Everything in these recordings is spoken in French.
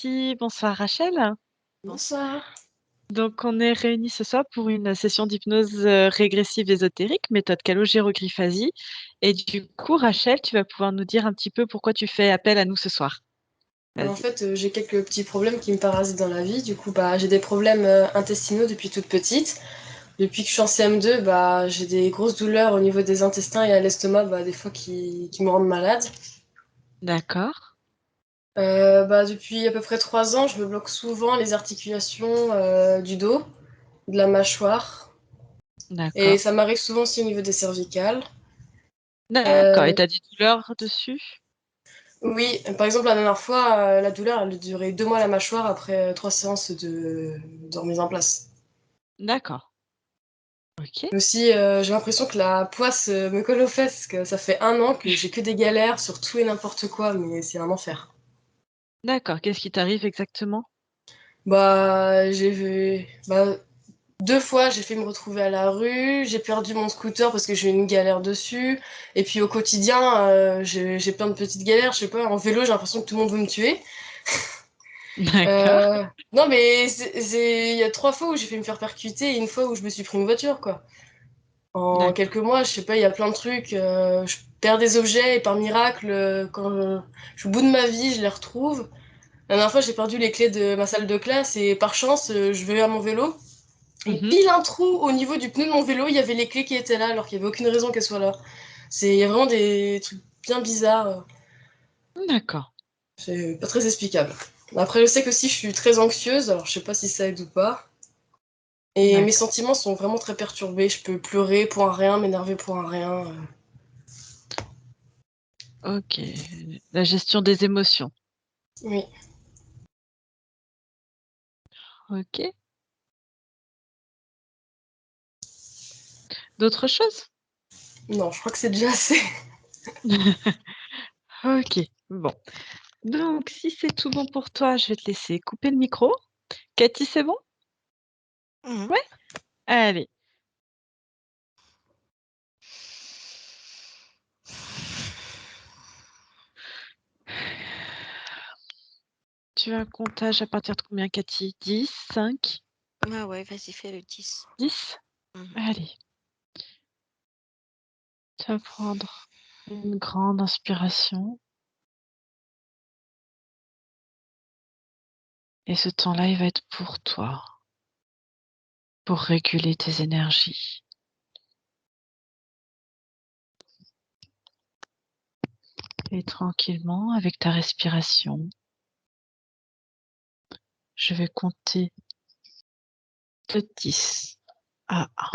Cathy, bonsoir Rachel. Bonsoir. Donc on est réunis ce soir pour une session d'hypnose régressive ésotérique, méthode calogérogryphasie. Et du coup, Rachel, tu vas pouvoir nous dire un petit peu pourquoi tu fais appel à nous ce soir. En Vas-y. fait, j'ai quelques petits problèmes qui me parasitent dans la vie. Du coup, j'ai des problèmes intestinaux depuis toute petite. Depuis que je suis en CM2, j'ai des grosses douleurs au niveau des intestins et à l'estomac, des fois qui me rendent malade. D'accord, Depuis à peu près 3 ans, je me bloque souvent les articulations du dos, de la mâchoire. Et d'accord, ça m'arrive souvent aussi au niveau des cervicales. d'accord. Et Euh, t'as des douleurs dessus? oui, par exemple, la dernière fois, la douleur, elle a duré 2 mois la mâchoire après 3 séances de remise en place. D'accord. Ok, Aussi, j'ai l'impression que la poisse me colle aux fesses, que ça fait 1 an que j'ai que des galères sur tout et n'importe quoi, mais c'est un enfer. d'accord. Qu'est-ce qui t'arrive exactement? J'ai vu, 2 fois, j'ai fait me retrouver à la rue, j'ai perdu mon scooter parce que j'ai eu une galère dessus, et puis au quotidien, j'ai plein de petites galères, je sais pas, en vélo, j'ai l'impression que tout le monde veut me tuer. D'accord, Non, mais il y a 3 fois où j'ai fait me faire percuter et une fois où je me suis pris une voiture, quoi. En d'accord. quelques mois, je sais pas, il y a plein de trucs. Je perds des objets et par miracle, quand je suis au bout de ma vie, je les retrouve. La dernière fois, j'ai perdu les clés de ma salle de classe et par chance, je vais à mon vélo. Et Mhm. pile un trou au niveau du pneu de mon vélo, il y avait les clés qui étaient là alors qu'il n'y avait aucune raison qu'elles soient là. Il y a vraiment des trucs bien bizarres. D'accord, C'est pas très explicable. Après, je sais que si je suis très anxieuse, alors je sais pas si ça aide ou pas. Et mes d'accord. sentiments sont vraiment très perturbés. Je peux pleurer pour un rien, m'énerver pour un rien. Ok. La gestion des émotions. Oui. Ok. D'autres choses? Non, je crois que c'est déjà assez. Ok, bon. Donc, si c'est tout bon pour toi, je vais te laisser couper le micro. Cathy, c'est bon? Mhm. Ouais? Allez, tu as un comptage à partir de combien, Cathy? 10, 5, Ah ouais, vas-y, fais le 10. 10? Mhm. Allez, tu vas prendre une grande inspiration. Et ce temps-là, il va être pour toi, pour réguler tes énergies. Et tranquillement, avec ta respiration, je vais compter de 10 à 1.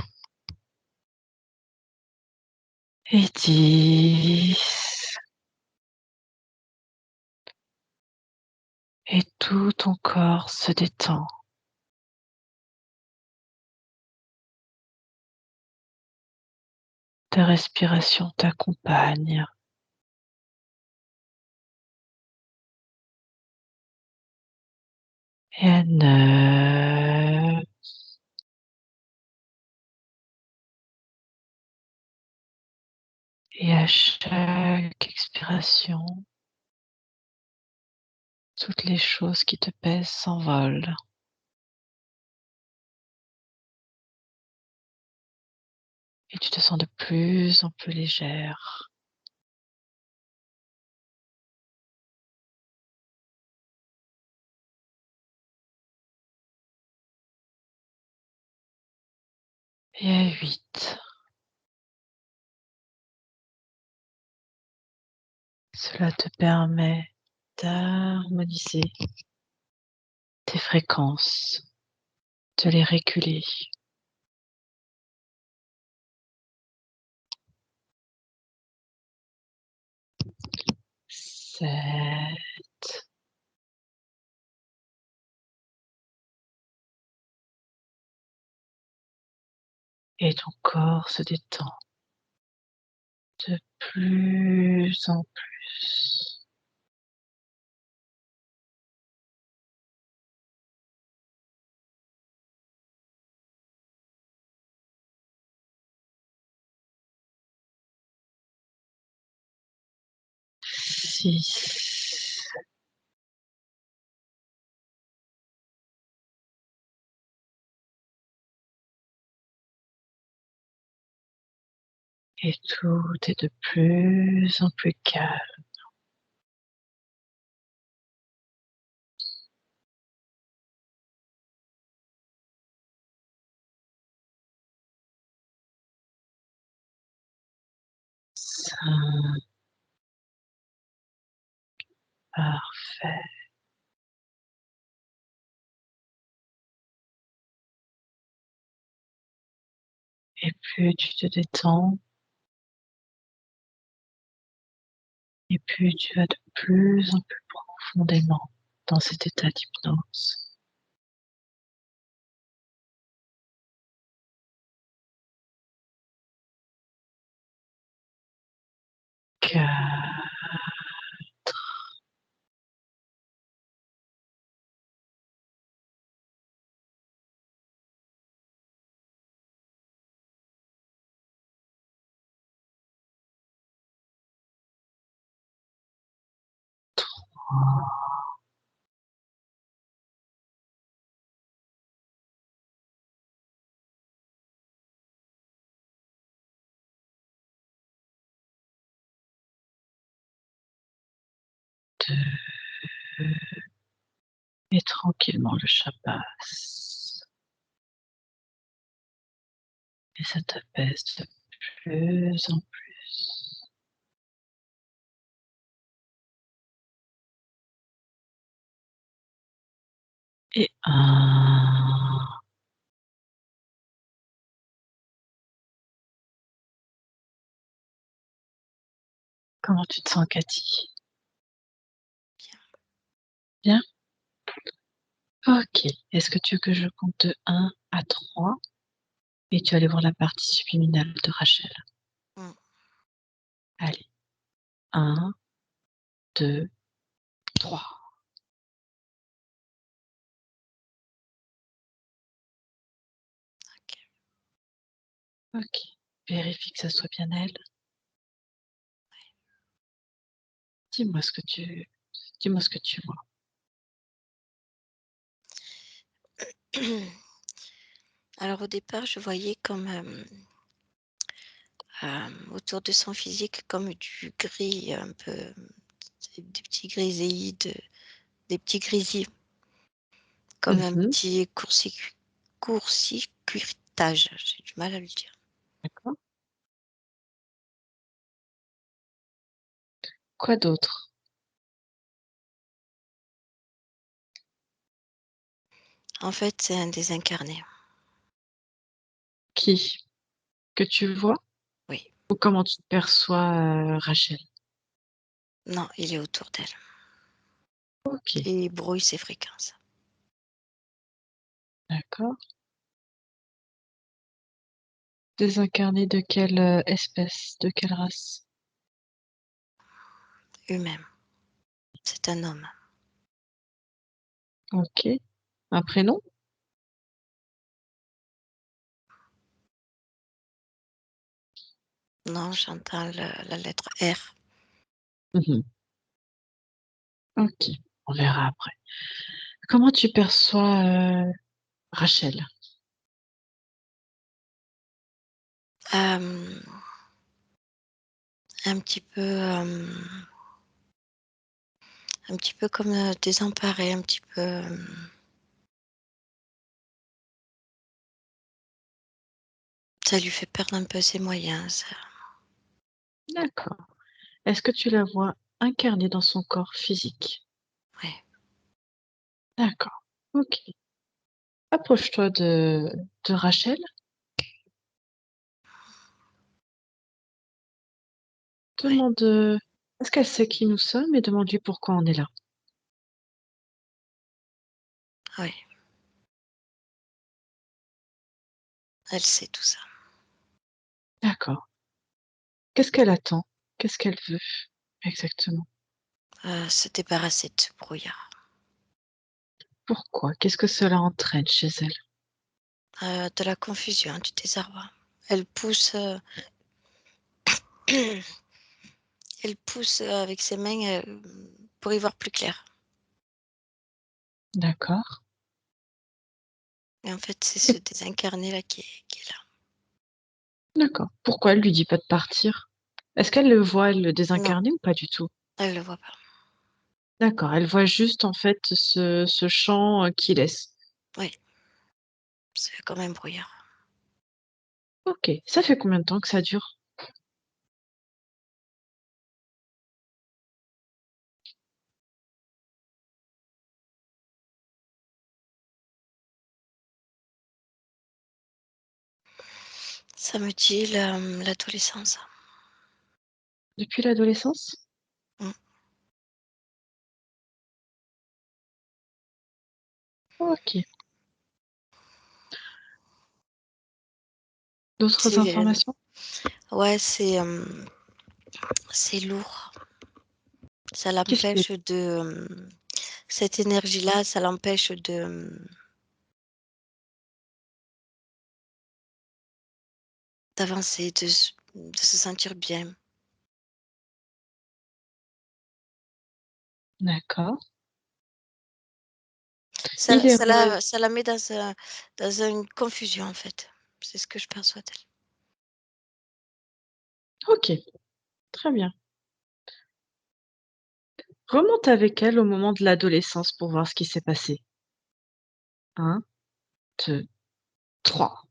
Et 10. Et tout ton corps se détend. Ta respiration t'accompagne. Et à 9. Et à chaque expiration, toutes les choses qui te pèsent s'envolent. Et tu te sens de plus en plus légère. Et à 8. Cela te permet d'harmoniser tes fréquences, de les réguler. 7. Et ton corps se détend de plus en plus. 6. Et tout est de plus en plus calme. Ça, parfait. Et plus tu te détends, et plus tu vas de plus en plus profondément dans cet état d'hypnose. Quatre, 2, et tranquillement le chat passe. Et ça t'apaise de plus en plus. Et 1. Comment tu te sens, Cathy? Bien? OK. Est-ce que tu veux que je compte de 1 à 3 et tu vas aller voir la partie subliminale de Rachel? Mmh. Allez, 1, 2, 3. OK. OK. Vérifie que ça soit bien elle. Dis-moi ce que tu dis-moi ce que tu vois. Alors au départ, je voyais comme, autour de son physique comme du gris un peu, des petits griséis des petits grésilles, comme un Mmh. petit court-circuitage, j'ai du mal à le dire. D'accord. Quoi d'autre? En fait, c'est un désincarné. Qui? Que tu vois? Oui. Ou comment tu perçois, Rachel? Non, il est autour d'elle OK, et il brouille ses fréquences. d'accord. Désincarné de quelle, espèce? De quelle race? Humain. C'est un homme. OK. Un prénom? Non, j'entends la lettre R. Mmh. OK, on verra après. Comment tu perçois, Rachel? Hem, un petit peu, un petit peu comme, désemparée, un petit peu, ça lui fait perdre un peu ses moyens, ça. D'accord. Est-ce que tu la vois incarnée dans son corps physique? Ouais, D'accord, OK. Approche-toi de Rachel, ouais, demande, est-ce qu'elle sait qui nous sommes et demande-lui pourquoi on est là. ouais, elle sait tout ça. D'accord. Qu'est-ce qu'elle attend? Qu'est-ce qu'elle veut exactement? Se débarrasser de ce brouillard, Pourquoi? Qu'est-ce que cela entraîne chez elle? de la confusion, du désarroi. Elle pousse, elle pousse, avec ses mains, pour y voir plus clair D'accord. et en fait, c'est ce Et désincarné là qui est là. D'accord. Pourquoi elle lui dit pas de partir? Est-ce qu'elle le voit, le Non, désincarné ou pas du tout? elle le voit pas. D'accord, elle voit juste en fait ce champ, qui laisse. Oui, c'est comme un brouillard. OK. Ça fait combien de temps que ça dure? Ça me dit l'adolescence. Depuis l'adolescence? Mmh. OK. D'autres C'est, informations? ouais, c'est lourd. Ça Qu'est-ce qui est l'empêche cette énergie-là, ça l'empêche d'avancer, de se sentir bien. d'accord. Ça Il la est ça re la ça la met dans une confusion, en fait. C'est ce que je perçois d'elle. OK, très bien. Remonte avec elle au moment de l'adolescence pour voir ce qui s'est passé. 1, 2, 3.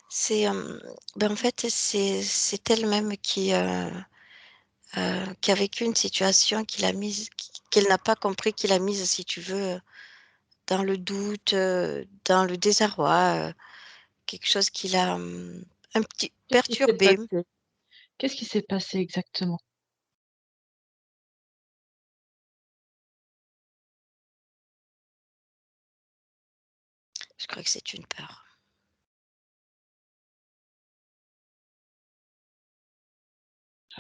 C'est, en fait, c'est elle-même qui a vécu une situation qu'elle n'a pas compris, qui l'a mise, si tu veux, dans le doute, dans le désarroi, quelque chose qui l'a, un petit Qu'est-ce qui s'est perturbée. passé? Qu'est-ce qui s'est passé exactement? Je crois que c'est une peur.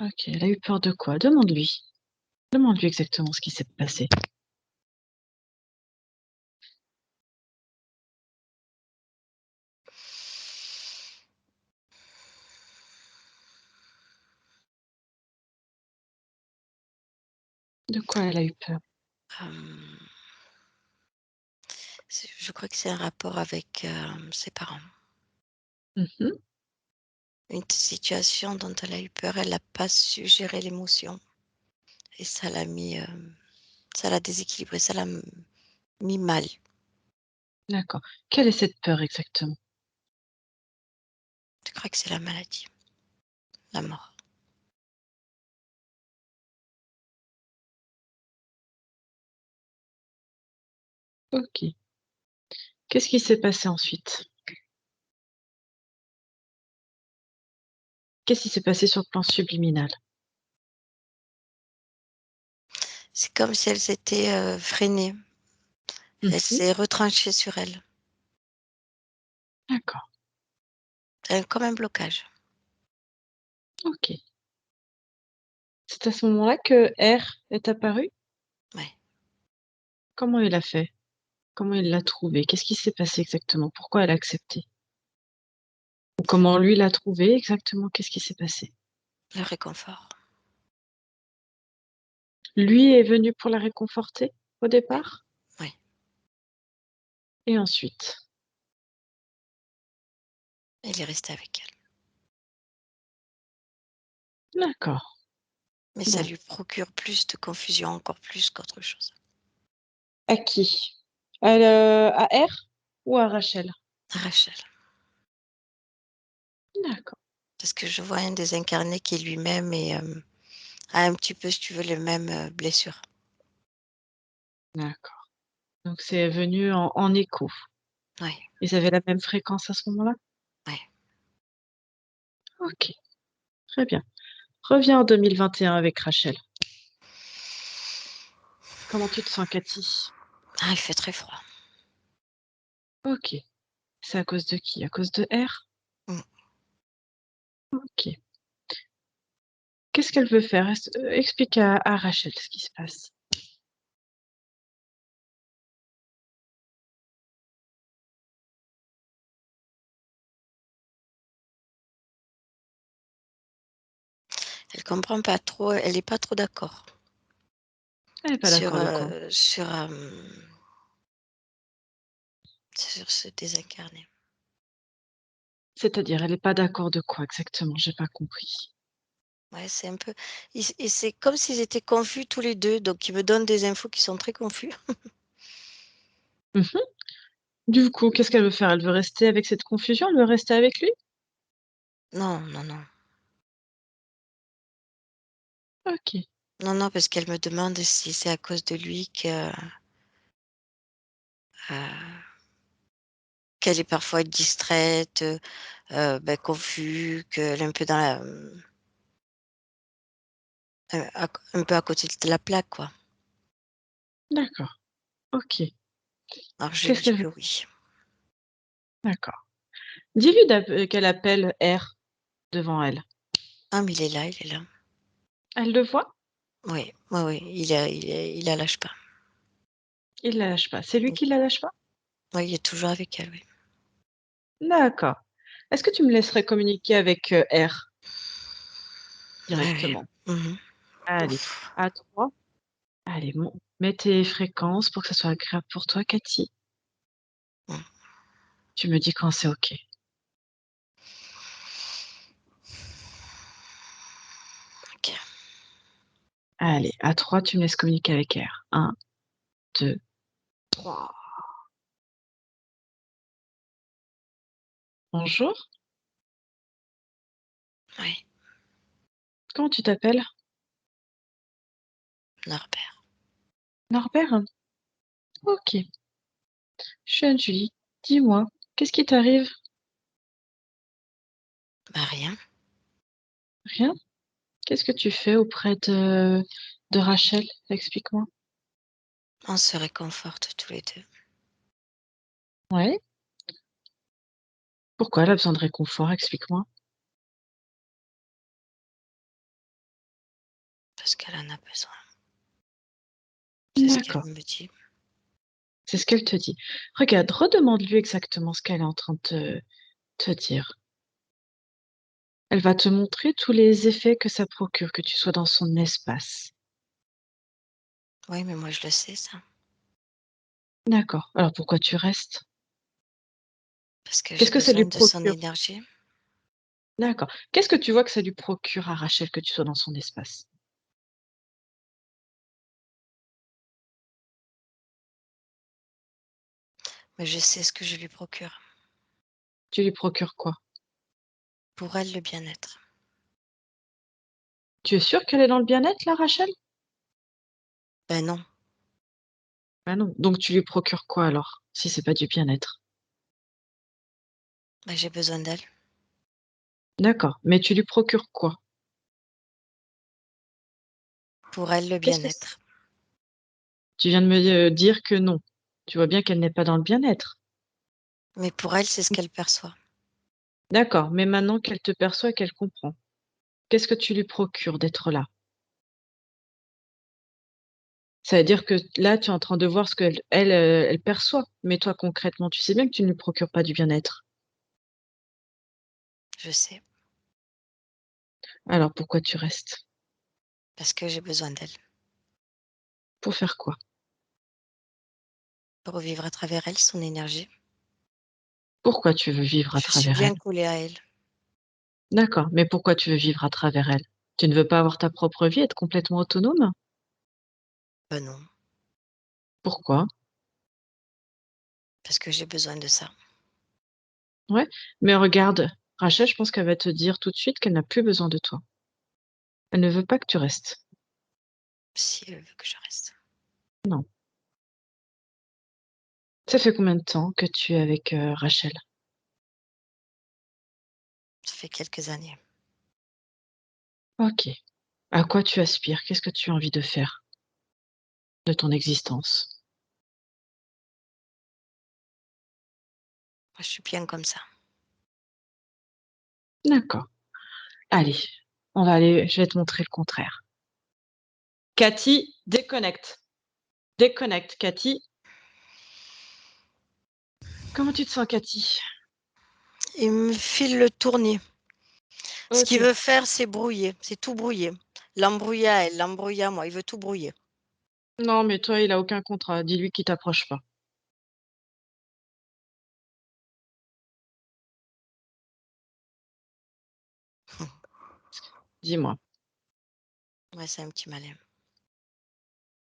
OK, elle a eu peur de quoi? Demande-lui. Demande-lui exactement ce qui s'est passé. De quoi elle a eu peur? Hem, je crois que c'est un rapport avec, ses parents. Mmh. Une situation dont elle a eu peur, elle n'a pas su gérer l'émotion et ça l'a déséquilibrée, ça l'a mis mal. D'accord. Quelle est cette peur exactement? Je crois que c'est la maladie, la mort. OK. Qu'est-ce qui s'est passé ensuite? Qu'est-ce qui s'est passé sur le plan subliminal? C'est comme si elle s'était, freinée. Elle Mmh. s'est retranchée sur elle. D'accord, Comme un blocage. OK. C'est à ce moment-là que R est apparu? Ouais. Comment il a fait? Comment il l'a trouvé? Qu'est-ce qui s'est passé exactement? Pourquoi elle a accepté? Ou comment lui l'a trouvé exactement? Qu'est-ce qui s'est passé? Le réconfort. Lui est venu pour la réconforter au Oui, départ? oui. Et ensuite? Il est resté avec elle. D'accord, Mais ça bon. lui procure plus de confusion, encore plus qu'autre chose. À qui? À R ou à Rachel? Rachel. D'accord, Parce que je vois un désincarné qui lui-même a un petit peu, si tu veux, les mêmes, blessures. d'accord. Donc c'est venu en écho. Oui, Ils avaient la même fréquence à ce moment-là? oui. OK, très bien. Reviens en 2021 avec Rachel. Comment tu te sens, Cathy? Ah, il fait très froid. OK. C'est à cause de qui? À cause de R? Mmh. OK. Qu'est-ce qu'elle veut faire? Explique à Rachel ce qui se passe. Elle comprend pas trop, elle est pas trop d'accord Elle est pas sur, d'accord de quoi? sur ce désincarné. C'est-à-dire, elle est pas d'accord de quoi exactement? J'ai pas compris. Ouais, c'est un peu et c'est comme s'ils étaient confus tous les 2, donc ils me donnent des infos qui sont très confus. Mmh. Du coup, qu'est-ce qu'elle veut faire? Elle veut rester avec cette confusion? Elle veut rester avec lui? Non, non, non. OK. Non, non, parce qu'elle me demande si c'est à cause de lui que, heu, qu'elle est parfois distraite, confus, qu'elle est un peu dans la, un peu à côté de la plaque, quoi. D'accord. OK. Alors je lui Qu'est-ce dis qu'elle veut? que oui. D'accord. Dis-lui qu'elle appelle R devant elle. Ah mais il est là, il est là. Elle le voit? Oui, oui, oui, il la lâche pas. Il la lâche pas. C'est lui qui la lâche pas? Oui, il est toujours avec elle, oui. D'accord. Est-ce que tu me laisserais communiquer avec, R Ouais, ouais. directement? Mmh. Allez, Ouf. à 3. Allez, mets tes fréquences pour que ça soit agréable pour toi, Cathy. Mmh. Tu me dis quand c'est OK. OK. Allez, à 3, tu me laisses communiquer avec R. 1, 2, 3. Bonjour, Oui, comment tu t'appelles? Norbert. Norbert? OK. Je suis Anne-Julie. Dis-moi, qu'est-ce qui t'arrive? Bah, rien. Rien? Qu'est-ce que tu fais auprès de Rachel? Explique-moi. On se réconforte tous les 2 Ouais? Pourquoi elle a besoin de réconfort? Explique-moi. parce qu'elle en a besoin. C'est ce qu'elle D'accord, me dit. c'est ce qu'elle te dit. Regarde, redemande-lui exactement ce qu'elle est en train de te dire. Elle va te montrer tous les effets que ça procure, que tu sois dans son espace. Oui, mais moi je le sais ça, D'accord. Alors pourquoi tu restes? parce que Qu'est-ce j'ai que ça besoin lui de son procure? énergie. D'accord. Qu'est-ce que tu vois que ça lui procure à Rachel que tu sois dans son espace? Mais je sais ce que je lui procure. Tu lui procures quoi? Pour elle, le bien-être. Tu es sûre qu'elle est dans le bien-être là, Rachel? Ben non, Ah non. Donc tu lui procures quoi alors, si c'est pas du bien-être? j'ai besoin d'elle. D'accord, mais tu lui procures quoi? Pour elle, le Qu'est-ce que c bien-être. Tu viens de me, dire que non. Tu vois bien qu'elle n'est pas dans le bien-être. Mais pour elle, c'est ce qu'elle perçoit. D'accord, mais maintenant qu'elle te perçoit et qu'elle comprend, qu'est-ce que tu lui procures d'être là? Ça veut dire que là, tu es en train de voir ce qu'elle elle perçoit, mais toi concrètement, tu sais bien que tu ne lui procures pas du bien-être. Je sais, Alors pourquoi tu restes? parce que j'ai besoin d'elle. Pour faire quoi? Pour vivre à travers elle son énergie. Pourquoi tu veux vivre à Je suis travers elle? bien collée à elle. D'accord, mais pourquoi tu veux vivre à travers elle? Tu ne veux pas avoir ta propre vie, être complètement autonome? Ben non, Pourquoi? parce que j'ai besoin de ça. Ouais, mais regarde, Rachel, je pense qu'elle va te dire tout de suite qu'elle n'a plus besoin de toi. Elle ne veut pas que tu restes. Si elle veut que je reste. Non. Ça fait combien de temps que tu es avec, Rachel? Ça fait quelques années. OK. À quoi tu aspires? Qu'est-ce que tu as envie de faire de ton existence? Moi, je suis bien comme ça. D'accord. Allez, on va aller je vais te montrer le contraire. Cathy, déconnecte. Déconnecte, Cathy. Comment tu te sens, Cathy? Il me file le tournis. Ce qu'il OK. veut faire, c'est brouiller, c'est tout brouiller. L'embrouiller à elle, l'embrouiller à moi, il veut tout brouiller. Non, mais toi, il a aucun contrat. Dis-lui qu'il t'approche pas. Dis-moi. Ouais, c'est un petit malin.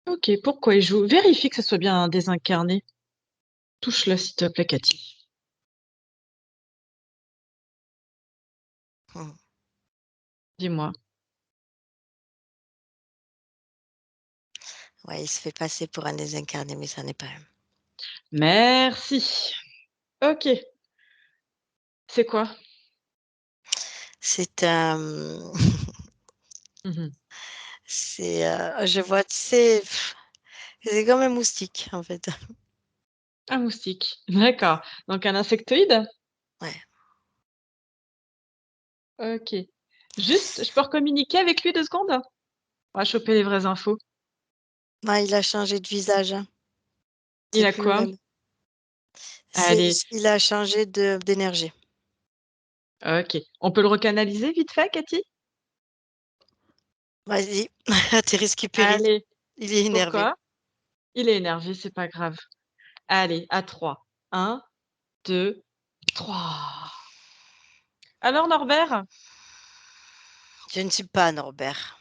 OK, pourquoi il joue? Vérifie que ce soit bien un désincarné. Touche-le, s'il te plaît, Cathy. Mmh. Dis-moi. Ouais, il se fait passer pour un désincarné, mais ça n'est pas un. Merci. OK. C'est quoi? C'est un, Mmh. c'est, je vois, tu sais, c'est comme un moustique, en fait. Un moustique. D'accord. Donc un insectoïde? Ouais. OK. Juste, je peux recommuniquer avec lui 2 secondes? On va choper les vraies infos. Ouais, il a changé de visage, hein. Il C'est a plus le quoi? même. Allez, Il a changé d'énergie. OK. On peut le recanaliser vite fait, Cathy? Vas-y, à tes risques et périls. Allez. Il est énervé. Pourquoi? Il est énervé, c'est pas grave. Allez, à 3. 1, 2, 3. Alors Norbert? Je ne suis pas Norbert.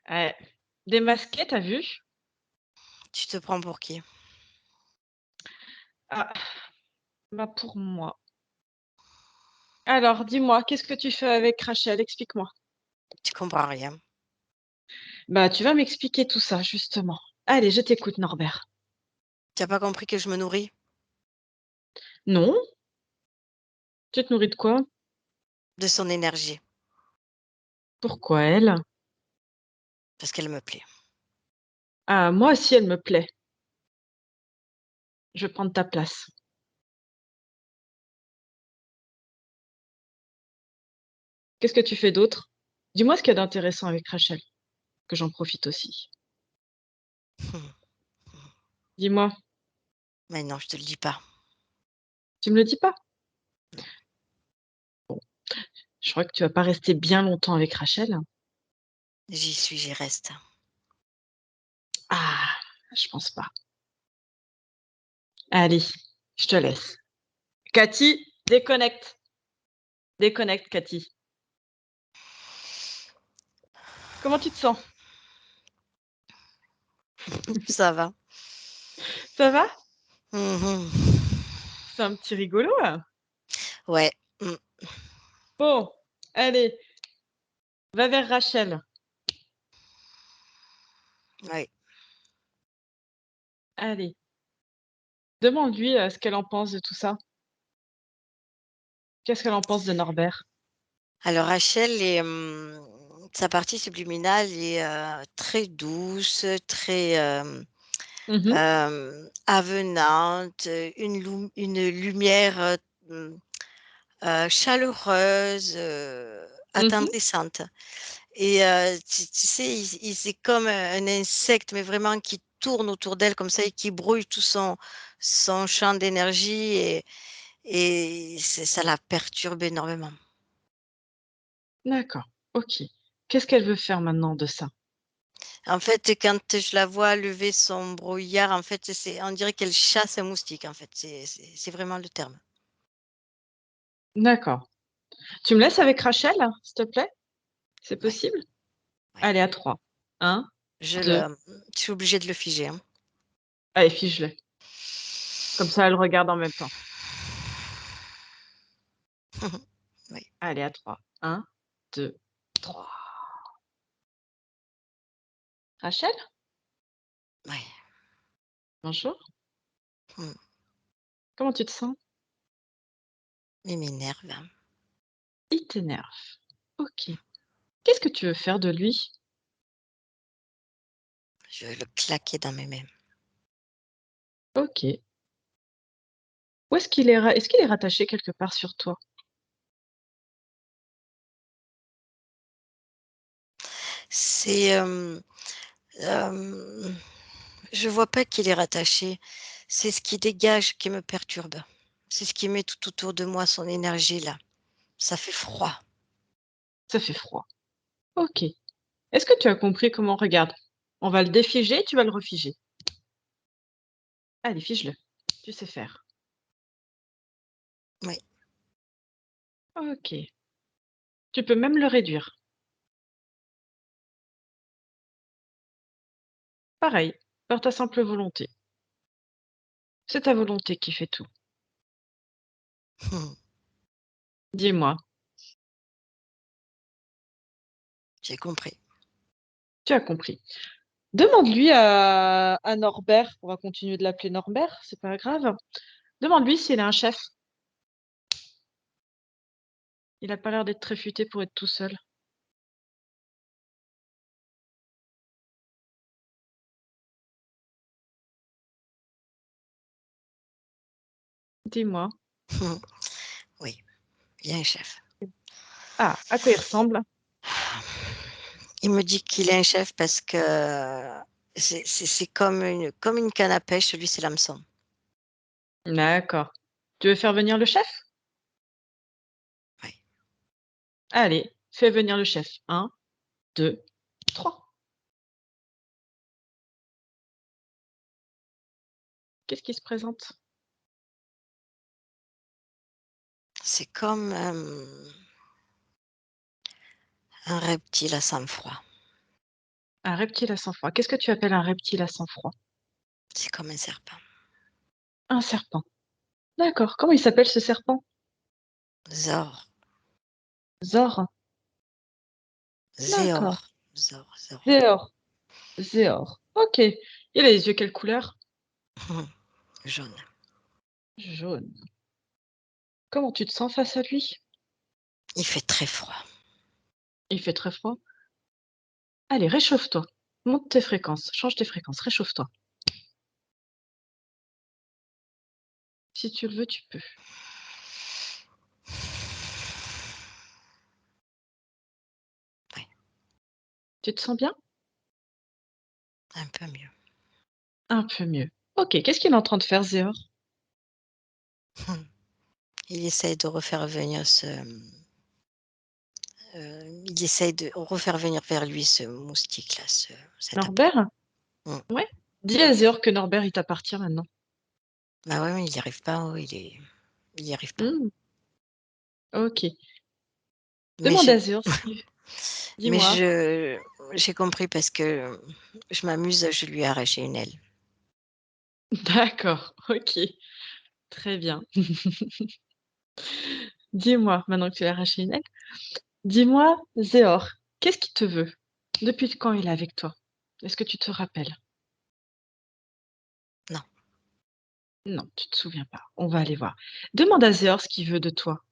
Eh, démasqué, tu vu? Tu te prends pour qui? Ah, bah, pour moi. Alors dis-moi, qu'est-ce que tu fais avec Rachel? Explique-moi. Tu comprends rien. Bah, tu vas m'expliquer tout ça, justement. Allez, je t'écoute, Norbert. Tu as pas compris que je me nourris Non? Tu te nourris de quoi? de son énergie, Pourquoi elle? parce qu'elle me plaît. Ah, moi aussi, elle me plaît. Je vais prendre ta place. Qu'est-ce que tu fais d'autre? Dis-moi ce qu'il y a d'intéressant avec Rachel, que j'en profite aussi. Dis-moi, Mais non, je te le dis pas. tu me le dis pas? Non, Bon, je crois que tu vas pas rester bien longtemps avec Rachel. j'y suis, j'y reste. Ah, je pense pas. Allez, je te laisse. Cathy, déconnecte. Déconnecte, Cathy. Comment tu te sens? Ça va. Ça va? Mmh. C'est un petit rigolo, là. Ouais, mmh, Bon, allez, va vers Rachel. ouais. Allez, demande-lui, ce qu'elle en pense de tout ça. Qu'est-ce qu'elle en pense de Norbert? Alors Rachel est, sa partie subliminale est, très douce, très, Mmh. avenante, une lumière, chaleureuse, Mmh. attendrissante. Et tu sais, il c'est comme un insecte, mais vraiment qui tourne autour d'elle comme ça et qui brouille tout son champ d'énergie et ça la perturbe énormément. D'accord, OK. Qu'est-ce qu'elle veut faire maintenant de ça? En fait, quand je la vois lever son brouillard, en fait, c'est on dirait qu'elle chasse un moustique, en fait, c'est vraiment le terme. D'accord. Tu me laisses avec Rachel, s'il te plaît? C'est Ouais, possible? ouais. Allez, à 3. 1, Je 2. le je suis obligée de le figer, hein. Allez, fiche-le. Comme ça, elle regarde en même temps. Oui, Allez, à 3. 1, 2, 3. Rachel? ouais. Bonjour. Mmh. Comment tu te sens? Il m'énerve, hein. Il t'énerve. OK. Qu'est-ce que tu veux faire de lui? Je veux le claquer dans mes mains. OK. Où est-ce qu'il est rattaché quelque part sur toi? C'est, je vois pas qu'il est rattaché. C'est ce qui dégage qui me perturbe. C'est ce qui met tout autour de moi, son énergie là. Ça fait froid. Ça fait froid. Ok. Est-ce que tu as compris comment? Regarde, on va le défiger, tu vas le refiger. Allez, fige-le. Tu sais faire. Oui. Ok. Tu peux même le réduire. Pareil, par ta simple volonté. C'est ta volonté qui fait tout. Hmm. Dis-moi, J'ai compris. tu as compris. Demande-lui à Norbert, on va continuer de l'appeler Norbert, c'est pas grave. Demande-lui s'il a un chef. Il a pas l'air d'être très futé pour être tout seul. Dis-moi. Hmm. Oui, il y a un chef. Ah, à quoi il ressemble? Il me dit qu'il est un chef parce que c'est comme une canne à pêche, lui c'est l'hameçon. D'accord. Tu veux faire venir le chef? Oui. Allez, fais venir le chef. 1, 2, 3. Qu'est-ce qui se présente? C'est comme un reptile à sang-froid. Un reptile à sang-froid. Qu'est-ce que tu appelles un reptile à sang-froid? C'est comme un serpent. Un serpent. D'accord. Comment il s'appelle ce serpent? Zor, Zor. Zéor, D'accord. Zor. Zéor. Zéor. Ok. Il a les yeux quelle couleur? Jaune. Jaune. Comment tu te sens face à lui? Il fait très froid. Il fait très froid. Allez, réchauffe-toi. Monte tes fréquences. Change tes fréquences. Réchauffe-toi. Si tu le veux, tu peux. Oui. Tu te sens bien? Un peu mieux. Un peu mieux. Ok. Qu'est-ce qu'il est en train de faire, Zéor? Il essaye de refaire venir il essaye de refaire venir vers lui ce moustique-là, cet appât. Norbert? Mm. Ouais. Dis à Zéor que Norbert, il t'appartient maintenant. Bah ouais, mais il n'y arrive pas, oh, il y arrive pas. Hmm, ok. Mais Demande je, à Zéor si... mais Dis-moi. j'ai compris parce que je m'amuse, je lui ai arraché une aile. D'accord. Ok. Très bien. Dis-moi, maintenant que tu l'as arraché une aile, dis-moi, Zéor, qu'est-ce qu'il te veut? Depuis quand il est avec toi? Est-ce que tu te rappelles? Non, Non, tu te souviens pas. On va aller voir. Demande à Zéor ce qu'il veut de toi.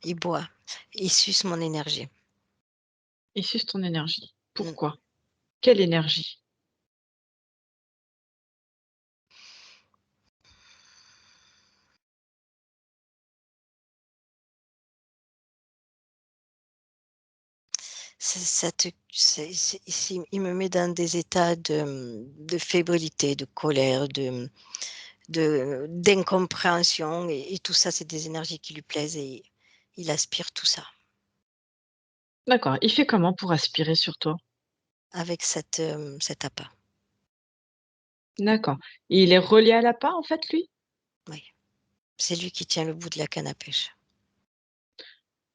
il boit, il suce mon énergie. Il suce ton énergie. Mm. Pourquoi? Quelle énergie? Il me met dans des états de fébrilité, de colère, d'incompréhension et tout ça, c'est des énergies qui lui plaisent et il aspire tout ça D'accord. Il fait comment pour aspirer sur toi? avec cet appât. D'accord. Et il est relié à l'appât, en fait, lui? Oui, c'est lui qui tient le bout de la canne à pêche.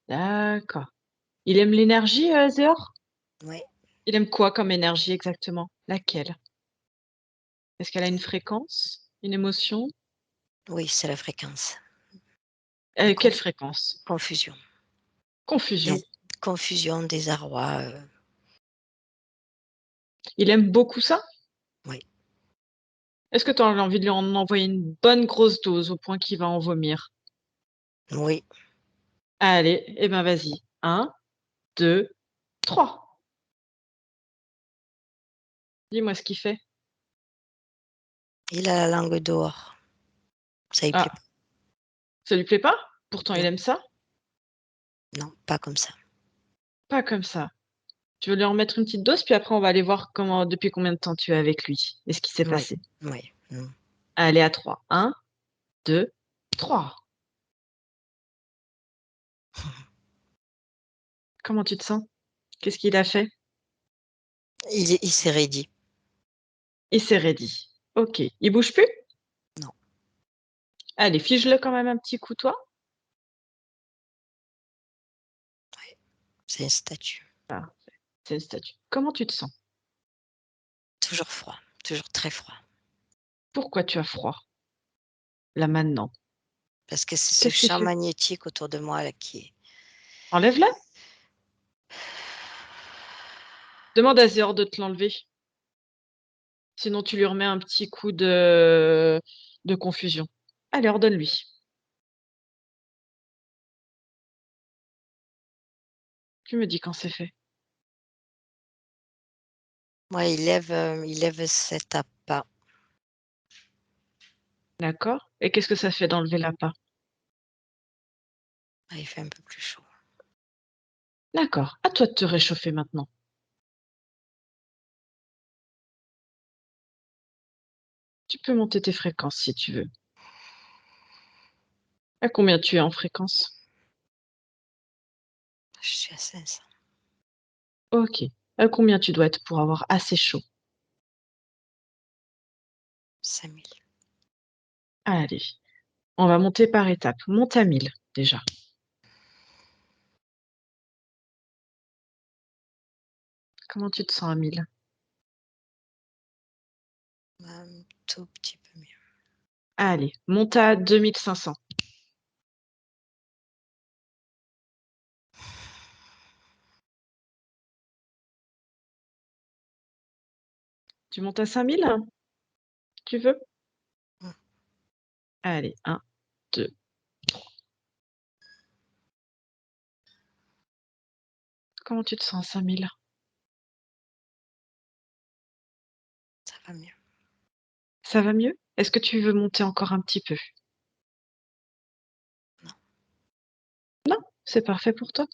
D'accord. Il aime l'énergie, Zéor? Oui, Il aime quoi comme énergie exactement? Laquelle? Est-ce qu'elle a une fréquence? Une émotion? oui, c'est la fréquence de Quelle fréquence? confusion. Confusion. Des confusion, désarroi, Il aime beaucoup ça? oui. Est-ce que tu as envie de lui en envoyer une bonne grosse dose au point qu'il va en vomir? Oui, Allez, eh ben vas-y. 1, 2, 3. Dis-moi ce qu'il fait. il a la langue dehors. Ça lui plaît Ah, pas. ça lui plaît pas? Pourtant il Non, aime ça? non, pas comme ça. Pas comme ça. Tu veux lui en mettre une petite dose, puis après on va aller voir depuis combien de temps tu es avec lui et ce qui s'est Oui, passé. oui. Mm. Allez, à 3. 1, 2, 3. Comment tu te sens? Qu'est-ce qu'il a fait? Il s'est raidi. Il s'est raidi. OK. Il bouge plus? Non. Allez, fiche-le quand même un petit coup, toi. C'est une statue. Ah, c'est une statue. Comment tu te sens? Toujours froid, toujours très froid. Pourquoi tu as froid? Là, maintenant. Parce que c'est ce Qu'est-ce qui champ fait? magnétique autour de moi là qui est Enlève-la. Demande à Zéor de te l'enlever. Sinon, tu lui remets un petit coup de confusion. Allez, ordonne-lui. Tu me dis quand c'est fait. moi, il lève cet appât. D'accord? Et qu'est-ce que ça fait d'enlever l'appât? Ah, il fait un peu plus chaud. D'accord. À toi de te réchauffer maintenant. Tu peux monter tes fréquences si tu veux. À combien tu es en fréquence? Je suis à 500. OK. À combien tu dois être pour avoir assez chaud? 5000. Allez, on va monter par étapes. Monte à 1000 déjà. Comment tu te sens à 1000? Un tout petit peu mieux. Allez, monte à 2500. Tu montes à 5000? Tu veux? Mmh. Allez, 1, 2. Comment tu te sens à 5000? Ça va mieux. Ça va mieux? Est-ce que tu veux monter encore un petit peu? Non. Non? C'est parfait pour toi?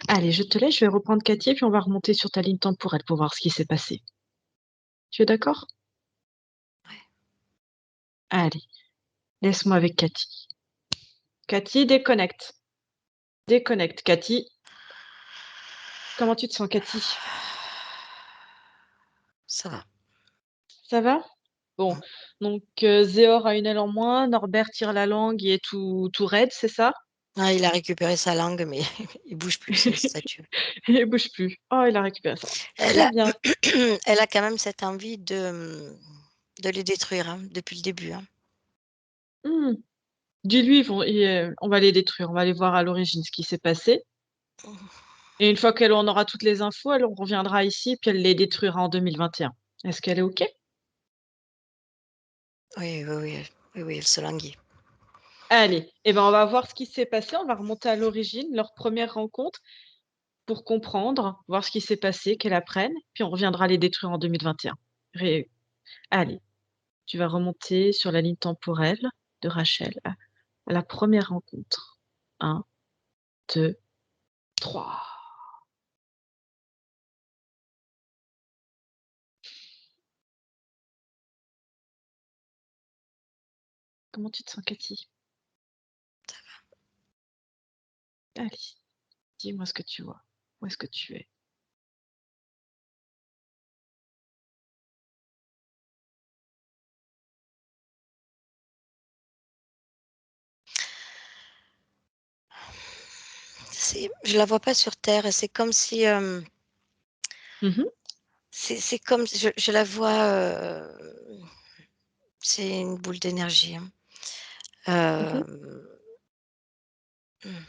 Allez, je te laisse, je vais reprendre Cathy et puis on va remonter sur ta ligne temporelle pour voir ce qui s'est passé. Tu es d'accord? Ouais. Allez, laisse-moi avec Cathy. Cathy, déconnecte. Déconnecte. Cathy, comment tu te sens, Cathy? Ça va. Ça va? Bon, Mmh. donc Zéor a une aile en moins, Norbert tire la langue et est tout raide, c'est ça? Ah, il a récupéré sa langue, mais il bouge plus, c'est une statue. Il bouge plus. Oh, il a récupéré ça. Elle Très a bien. elle a quand même cette envie de les détruire, hein, depuis le début, hein. Mmh. Dis-lui, on va les détruire, on va aller voir à l'origine ce qui s'est passé et une fois qu'elle en aura toutes les infos, elle reviendra ici puis elle les détruira en 2021. Est-ce qu'elle est OK? Oui, oui, oui, oui, oui, elle se languit. Allez, eh ben, on va voir ce qui s'est passé, on va remonter à l'origine, leur première rencontre pour comprendre, voir ce qui s'est passé, qu'elle apprenne, puis on reviendra les détruire en 2021. Ré Allez, tu vas remonter sur la ligne temporelle de Rachel à la première rencontre. 1, 2, 3. Comment tu te sens, Cathy? Allez, dis-moi ce que tu vois. Où est-ce que tu es? Je la vois pas sur terre et c'est comme si, Mmh. c'est comme je la vois, c'est une boule d'énergie, hein. Mmh. Mmh,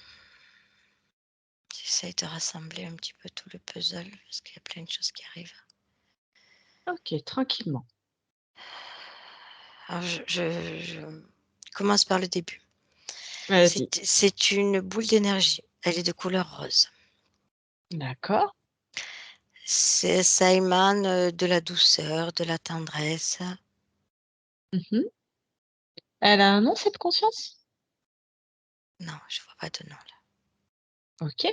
j'essaye de rassembler un petit peu tout le puzzle parce qu'il y a plein de choses qui arrivent. OK, tranquillement. Alors je commence par le début. Vas-y. C'est une boule d'énergie. Elle est de couleur rose. D'accord. Ça émane, de la douceur, de la tendresse. Mmh. Elle a un nom, cette conscience? Non, je vois pas de nom là. OK.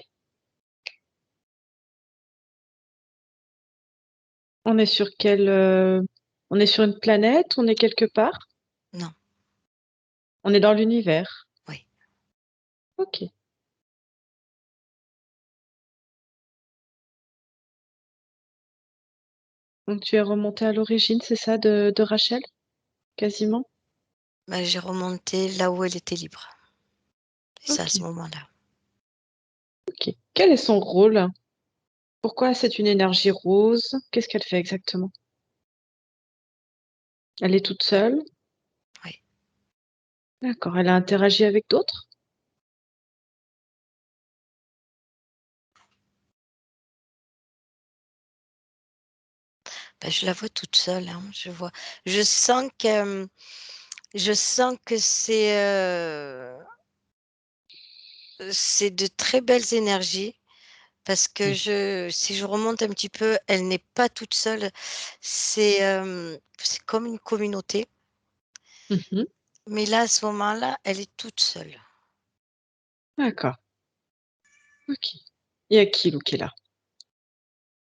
On est sur quelle, on est sur une planète? On est quelque part? Non, On est dans l'univers. Oui. OK. Donc tu es remontée à l'origine, c'est ça, de Rachel? Quasiment? Bah, j'ai remonté là où elle était libre. Et c'est à ce OK, moment-là. OK. Quel est son rôle? Pourquoi c'est une énergie rose? Qu'est-ce qu'elle fait exactement? Elle est toute seule? Oui. D'accord. Elle a interagi avec d'autres? Bah, je la vois toute seule, hein, je sens que, je sens que c'est de très belles énergies parce que Mmh. si je remonte un petit peu, elle n'est pas toute seule. C'est comme une communauté, Mmh mh. mais là, à ce moment-là, elle est toute seule. D'accord. OK. Il y a Kilo qui est là.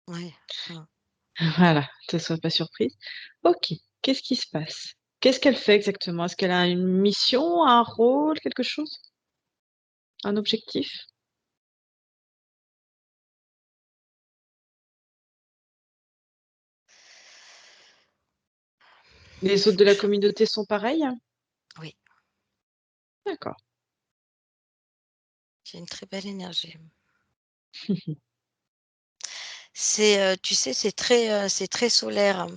Ouais. Mmh. Voilà, ne sois pas surprise. OK. Qu'est-ce qui se passe? Qu'est-ce qu'elle fait exactement? Est-ce qu'elle a une mission, un rôle, quelque chose? Un objectif? Les autres de la Je communauté sont pareils? Oui, D'accord. j'ai une très belle énergie. Mmh mh. Tu sais, c'est très solaire, hein.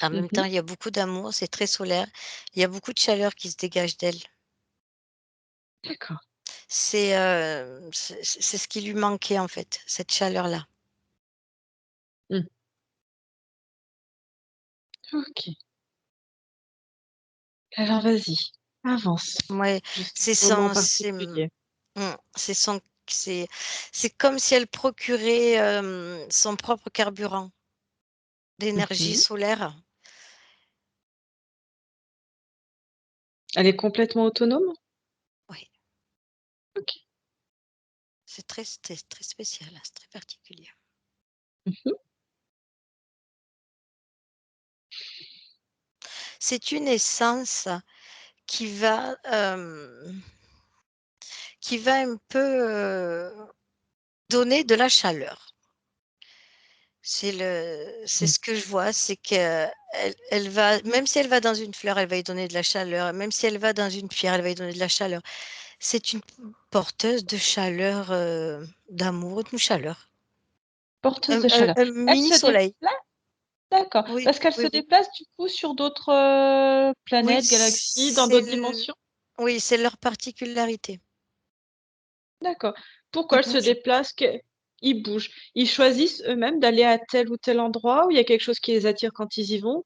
En même temps, Mmh. il y a beaucoup d'amour, c'est très solaire. Il y a beaucoup de chaleur qui se dégage d'elle. D'accord. C'est ce qui lui manquait, en fait, cette chaleur-là. Mmh. OK. Alors vas-y, avance Ouais, jusqu'à c'est un moment son c'est, mmh, particulier. c'est son c'est comme si elle procurait, son propre carburant Mmh d'énergie mh. solaire. Elle est complètement autonome? Oui, OK. c'est très spécial, hein, c'est très particulier. Mmh mh. C'est une essence qui va, qui va un peu, donner de la chaleur. C'est Mmh. ce que je vois, c'est qu'elle va, même si elle va dans une fleur, elle va y donner de la chaleur, même si elle va dans une pierre, elle va y donner de la chaleur. C'est une porteuse de chaleur, d'amour, de chaleur. Porteuse de chaleur. Un Elle mini se soleil. déplace d'accord, Oui, parce qu'elle se oui, oui. déplace du coup sur d'autres, Oui, planètes, galaxies, dans d'autres dimensions? c'est leur particularité. D'accord. Pourquoi Ils elles se bougent. déplacent? Ils bougent. Ils choisissent eux-mêmes d'aller à tel ou tel endroit ou il y a quelque chose qui les attire quand ils y vont?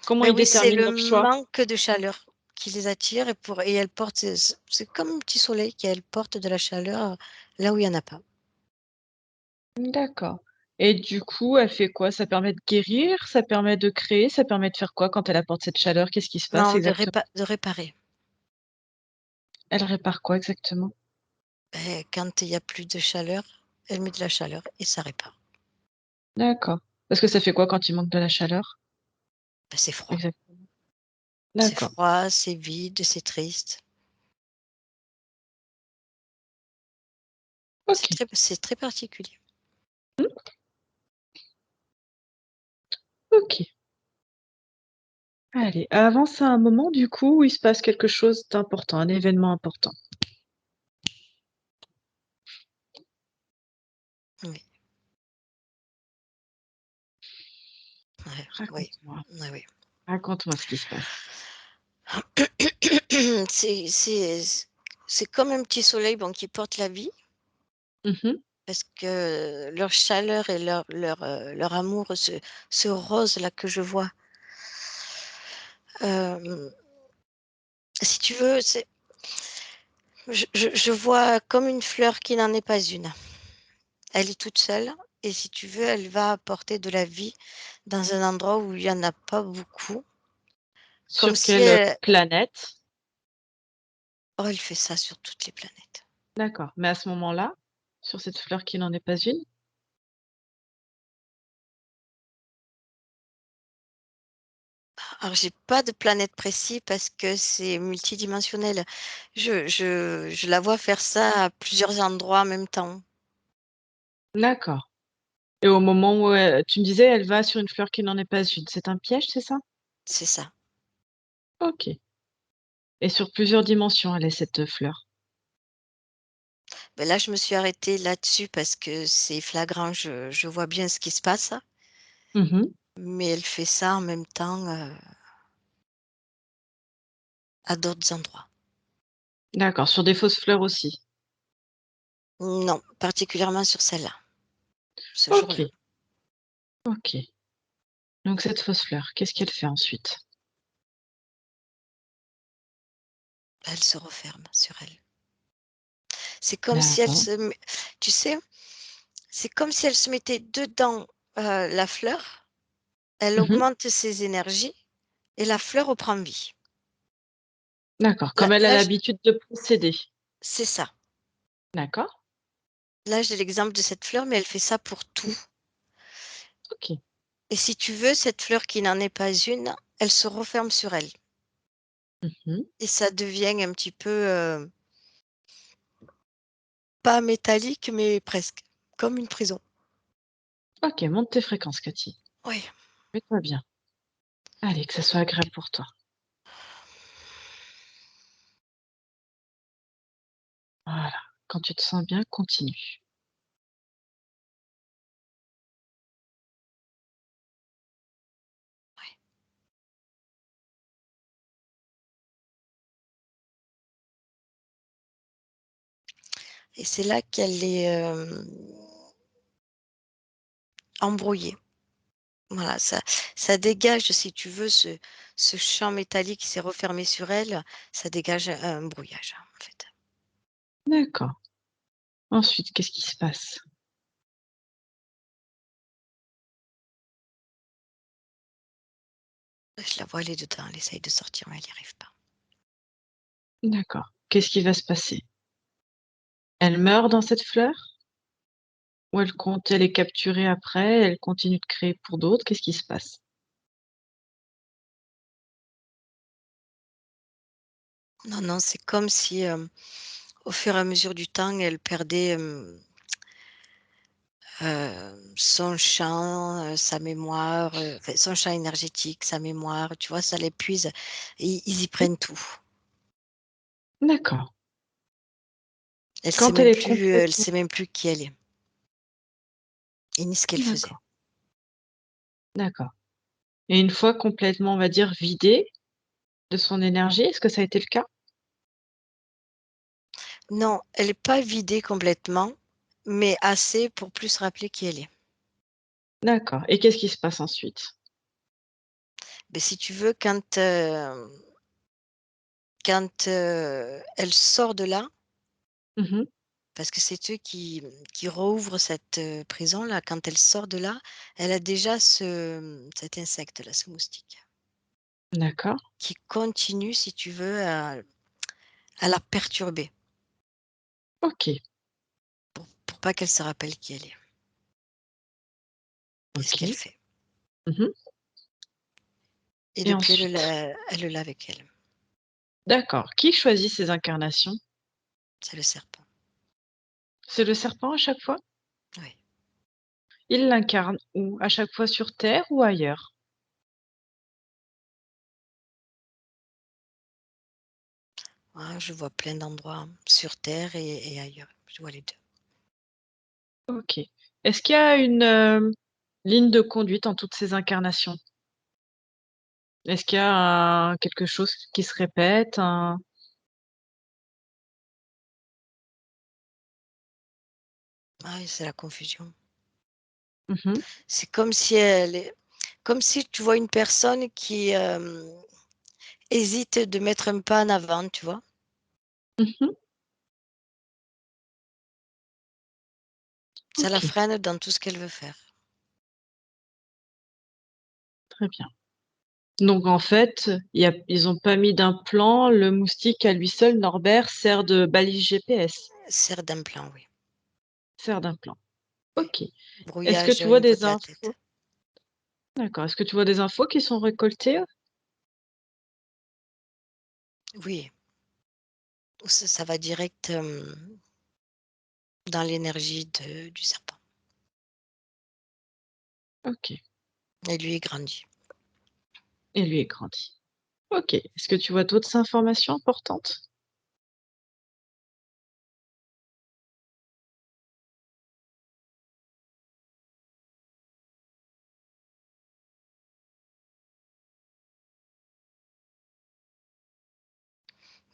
Comment Mais ils oui, c'est déterminent le leur choix? manque de chaleur qui les attire et elle porte c'est comme un petit soleil qu'elle porte de la chaleur là où il y en a pas. D'accord et du coup, elle fait quoi? Ça permet de guérir? Ça permet de créer? Ça permet de faire quoi quand elle apporte cette chaleur? Qu'est-ce qui se passe Non, exactement? de réparer. Elle répare quoi exactement? Quand il y a plus de chaleur, elle met de la chaleur et ça répare. D'accord. Parce que ça fait quoi quand il manque de la chaleur? C'est froid. Exactement. C'est D'accord. froid, c'est vide, c'est triste. OK. C'est très particulier. Mmh. OK. Allez, avance à un moment du coup où il se passe quelque chose d'important, un événement important. Oui, ouais, oui, Raconte-moi. oui, oui. Raconte-moi ce qui se passe. C'est c'est c'est comme un petit soleil, bon, qui porte la vie Mmh mh. parce que leur chaleur et leur amour, ce rose-là que je vois, hem, si tu veux, je vois comme une fleur qui n'en est pas une. Elle est toute seule et si tu veux, elle va apporter de la vie dans un endroit où il y en a pas beaucoup, comme Sur si quelle, planète? elle fait ça sur toutes les planètes. D'accord, mais à ce moment-là, sur cette fleur qui n'en est pas une? Alors, j'ai pas de planète précis parce que c'est multidimensionnel. Je la vois faire ça à plusieurs endroits en même temps. D'accord. Et au moment où tu me disais, elle va sur une fleur qui n'en est pas une. C'est un piège, c'est ça? C'est ça. Ok. Et sur plusieurs dimensions, elle est cette fleur. Ben là, je me suis arrêtée là-dessus parce que c'est flagrant, je vois bien ce qui se passe, Mhm. mais elle fait ça en même temps, à d'autres endroits. D'accord. Sur des fausses fleurs aussi. Non, particulièrement sur celle-là, ce Ok. jour-là. Ok. Donc cette fausse fleur, qu'est-ce qu'elle fait ensuite? Elle se referme sur elle. C'est comme si elle D'accord. se met tu sais, c'est comme si elle se mettait dedans, la fleur, elle Mhm. augmente ses énergies et la fleur reprend vie. D'accord. Là Comme elle a là j l'habitude de procéder. c'est ça. D'accord. Là, j'ai l'exemple de cette fleur, mais elle fait ça pour tout. Ok. Et si tu veux, cette fleur qui n'en est pas une, elle se referme sur elle Mhm. et ça devient un petit peu, pas métallique, mais presque, comme une prison. Ok, monte tes fréquences, Cathy. Oui. Mets-toi bien. Allez, que ça soit agréable pour toi. Voilà. Quand tu te sens bien, continue. Et c'est là qu'elle est, embrouillée. Voilà, ça dégage, si tu veux, ce champ métallique qui s'est refermé sur elle, ça dégage un brouillage, en fait. D'accord. Ensuite, qu'est-ce qui se passe? Je la vois aller dedans, elle essaye de sortir, mais elle n'y arrive pas. D'accord. Qu'est-ce qui va se passer? Elle meurt dans cette fleur? Ou elle est capturée après, elle continue de créer pour d'autres? Qu'est-ce qui se passe? Non, non, c'est comme si, au fur et à mesure du temps, elle perdait, son champ, sa mémoire, enfin son champ énergétique, sa mémoire, tu vois? Ça l'épuise. Ils y prennent tout. D'accord. Elle sait Quand elle même est plus, elle complètement sait même plus qui elle est et ni ce qu'elle faisait. d'accord, d'accord. Et une fois complètement, on va dire, vidée de son énergie, est-ce que ça a été le cas? Non, elle est pas vidée complètement, mais assez pour plus se rappeler qui elle est. D'accord. Et qu'est-ce qui se passe ensuite? Mais si tu veux, quand, elle sort de là, Mmh. parce que c'est eux qui rouvrent cette, prison-là, quand elle sort de là, elle a déjà cet insecte-là, ce moustique, D'accord. qui continue, si tu veux, à la perturber OK, pour pas qu'elle se rappelle qui elle est et ce qu'elle OK. fait Mmh. et Et depuis ensuite? elle le l'a avec elle. D'accord. Qui choisit ces incarnations? C'est le serpent, C'est le serpent à chaque fois? oui. Il l'incarne où? À chaque fois sur Terre ou ailleurs? Ah, je vois plein d'endroits, hein, sur terre et ailleurs. Je vois les 2. OK. Est-ce qu'il y a une, ligne de conduite en toutes ces incarnations? Est-ce qu'il y a quelque chose qui se répète, un Ah oui, c'est la confusion. mmh. C'est comme si tu vois une personne qui, hésite de mettre un pas en avant, tu vois? Mmh. Ça la OK, freine dans tout ce qu'elle veut faire. très bien. Donc en fait, ils ont pas mis d'implant, le moustique à lui seul, Norbert, sert de balise GPS, Sert d'implant, oui. sert d'implant. Oui. OK. Est-ce que Brouillage tu au vois niveau des de la tête. infos d'accord, est-ce que tu vois des infos qui sont récoltées? Oui, ça va direct, dans l'énergie du serpent OK. et lui, il grandit. Et lui est grandi. OK. Est-ce que tu vois d'autres informations importantes?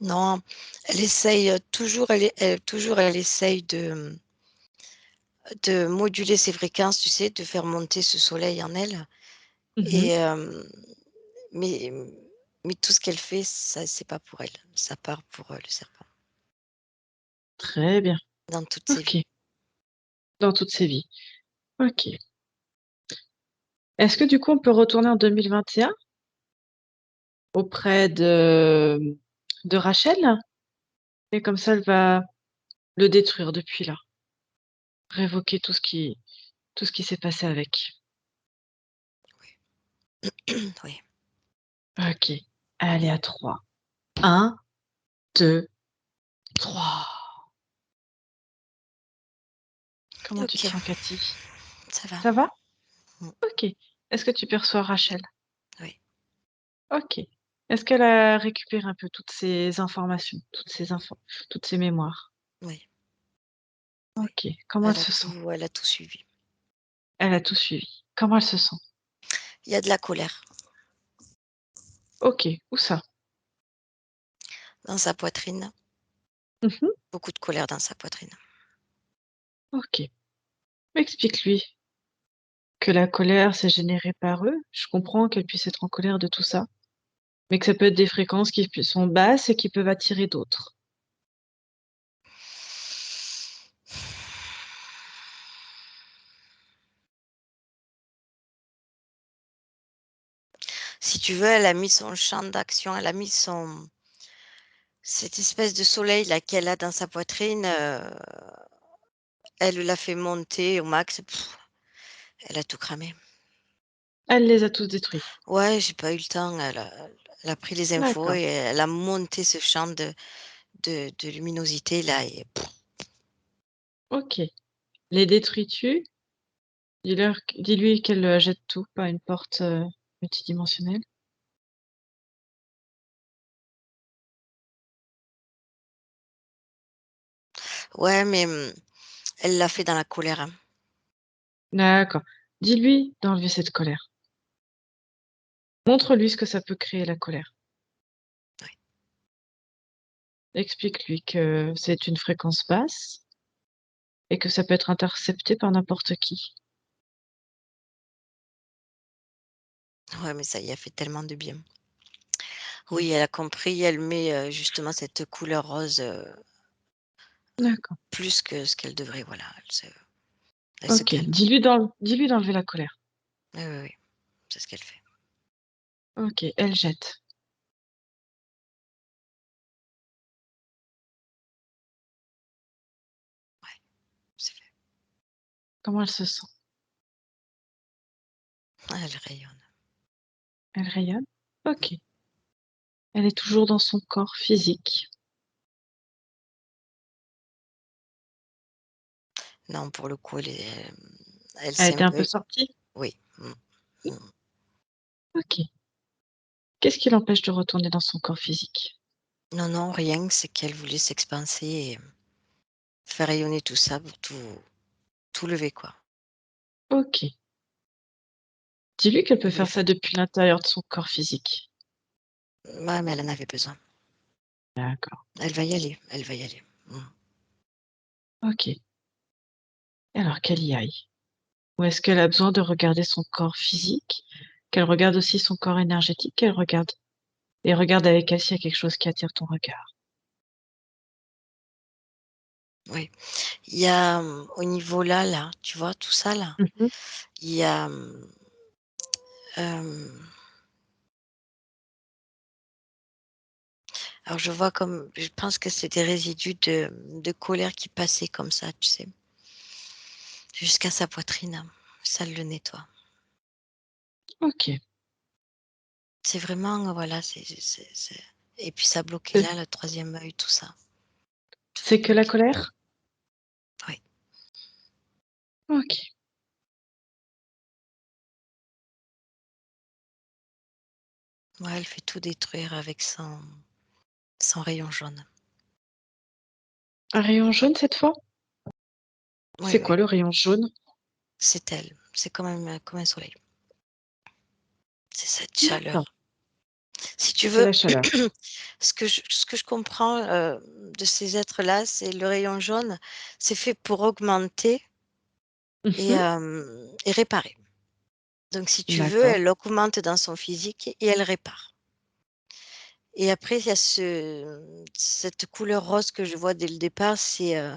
Non, elle essaye, elle essaye de moduler ses fréquences, tu sais, de faire monter ce soleil en elle et Mmh. mais mais tout ce qu'elle fait, ça c'est pas pour elle, ça part pour, le serpent, Très bien. dans toutes ses OK. vies. Dans toutes ses vies. OK. Est-ce que du coup, on peut retourner en 2021 auprès de Rachel? Et comme ça, elle va le détruire depuis là, révoquer tout ce qui s'est passé avec. Oui. OK. Allez à 3. 1, 2, 3. Comment tu te OK, sens, Cathy? ça va. Ça va? Mmh, OK. Est-ce que tu perçois Rachel? oui, OK. Est-ce qu'elle a récupéré un peu toutes ces informations, toutes ces mémoires? oui, oui. OK. Comment elle se sent? Elle a tout suivi. Elle a tout suivi. Comment elle se sent? Il y a de la colère OK. Où ça? dans sa poitrine, Mmh. beaucoup de colère dans sa poitrine. OK. Explique-lui que la colère, c'est généré par eux. Je comprends qu'elle puisse être en colère de tout ça, mais que ça peut être des fréquences qui sont basses et qui peuvent attirer d'autres. Si tu veux, elle a mis son champ d'action, elle a mis son cette espèce de soleil là qu'elle a dans sa poitrine, elle l'a fait monter au max. Elle a tout cramé. Elle les a tous détruits. Ouais, j'ai pas eu le temps, elle a pris les infos D'accord. et elle a monté ce champ de luminosité là et OK. Les détruis-tu? Dis-lui qu'elle, jette tout par une porte, multidimensionnelle. ouais, mais, elle l'a fait dans la colère, hein. D'accord. Dis-lui d'enlever cette colère. Montre-lui ce que ça peut créer la colère. Ouais. Explique-lui que c'est une fréquence basse et que ça peut être intercepté par n'importe qui. Ouais, mais ça y a fait tellement de bien. Oui, elle a compris, elle met, justement cette couleur rose, D'accord. plus que ce qu'elle devrait, voilà, elle se OK. calme. Dis-lui d'enlever la colère. Oui, oui, oui, c'est ce qu'elle fait. OK, elle jette. Ouais, c'est fait. Comment elle se sent? Elle rayonne. Elle rayonne? Mmh. OK. Elle est toujours dans son corps physique. Non, pour le coup, elle Elle s'est un était un peu peu sortie? oui, mmh, Mmh. mmh. OK. Qu'est-ce qui l'empêche de retourner dans son corps physique? Non, non, rien, c'est qu'elle voulait s'expanser et faire rayonner tout ça pour tout lever, quoi. OK. Dis-lui qu'elle peut Elle voulait faire ça faire depuis l'intérieur de son corps physique. ouais, mais elle en avait besoin. D'accord. Elle va y aller, elle va y aller. Mmh. OK. Alors qu'elle y aille. Ou est-ce qu'elle a besoin de regarder son corps physique? Qu'elle regarde aussi son corps énergétique? Qu'elle regarde et regarde avec elle s'il y a quelque chose qui attire ton regard. Oui. Il y a, au niveau là, tu vois tout ça là? Mmh mh. Il y a, hem, alors je vois comme je pense que c'est des résidus de colère qui passaient comme ça, tu sais? Jusqu'à sa poitrine. Ça le nettoie. OK. C'est vraiment, voilà, c'est Et puis ça bloquait C'est là, le troisième œil, tout ça. Tout c'est est que la bloqué. colère? Oui. OK. Ouais, elle fait tout détruire avec son rayon jaune. Un rayon jaune cette fois? Oui, C'est oui, quoi le rayon jaune? c'est elle. C'est comme un soleil. C'est cette D'accord, chaleur. Si tu c'est veux, la chaleur. ce que je comprends de ces êtres-là, c'est le rayon jaune, c'est fait pour augmenter et, Mmh. et réparer. Donc, si tu veux, D'accord. elle augmente dans son physique et elle répare. Et après, il y a cette couleur rose que je vois dès le départ, c'est euh,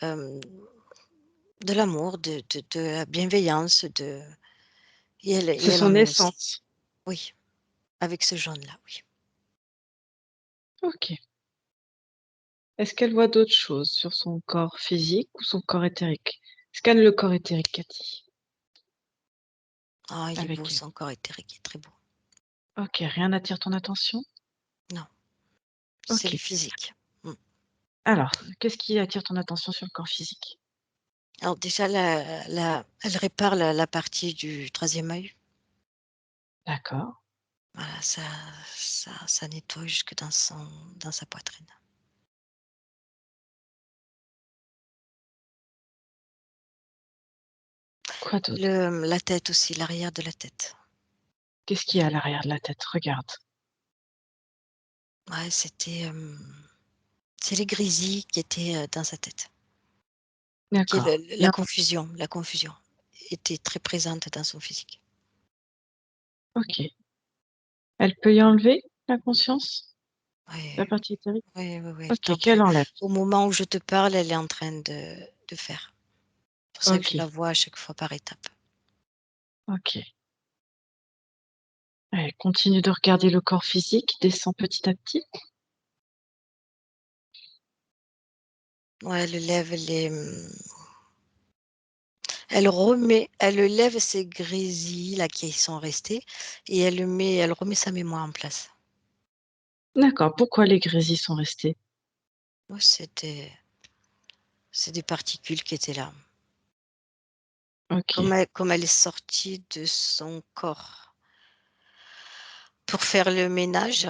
de l'amour, de la bienveillance, et C'est elle en son met aussi. essence. Oui, avec ce jaune-là, oui. OK. Est-ce qu'elle voit d'autres choses sur son corps physique ou son corps éthérique? Scanne le corps éthérique, Cathy, Ah, il est beau, avec elle. son corps éthérique, il est très beau. OK, rien n'attire ton attention? Non, c'est le OK. physique. Mm. Alors, qu'est-ce qui attire ton attention sur le corps physique? Alors déjà, elle répare la partie du troisième œil. D'accord. Voilà, ça nettoie jusque dans sa poitrine. Quoi d'autre? La tête aussi, l'arrière de la tête. Qu'est-ce qu'il y a à l'arrière de la tête? Regarde. Ouais, c'est les grésilles qui étaient dans sa tête. D'accord. Il y La a confusion, la confusion était très présente dans son physique. OK. Elle peut y enlever la conscience? Oui, La partie éthérique? oui, oui, oui, elle est OK, en train. qu'elle enlève. Au moment où je te parle, elle est en train de faire. C'est pour ça que je la OK, vois à chaque fois par étapes. OK. Elle continue de regarder le corps physique, descend petit à petit. Ouais, elle lève elle lève ces grésilles là qui sont restées et elle remet sa mémoire en place. D'accord. Pourquoi les grésilles sont restées? Ouais, c'est des particules qui étaient là. OK. Comme elle est sortie de son corps pour faire le ménage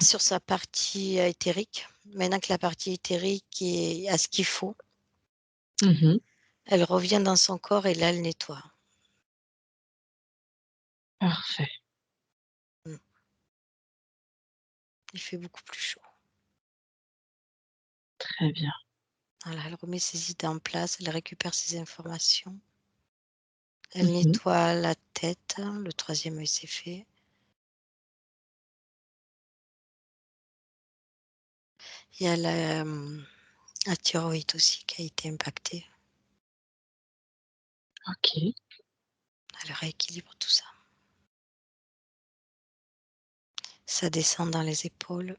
sur sa partie éthérique. Maintenant que la partie éthérique est à ce qu'il faut, Mmh. elle revient dans son corps et là, elle nettoie. Parfait. Mm. Il fait beaucoup plus chaud. Très bien. Voilà, elle remet ses idées en place, elle récupère ses informations, elle Mmh. nettoie la tête, le troisième œil c'est fait. Il y a la thyroïde aussi qui a été impactée. OK. Elle rééquilibre tout ça. Ça descend dans les épaules.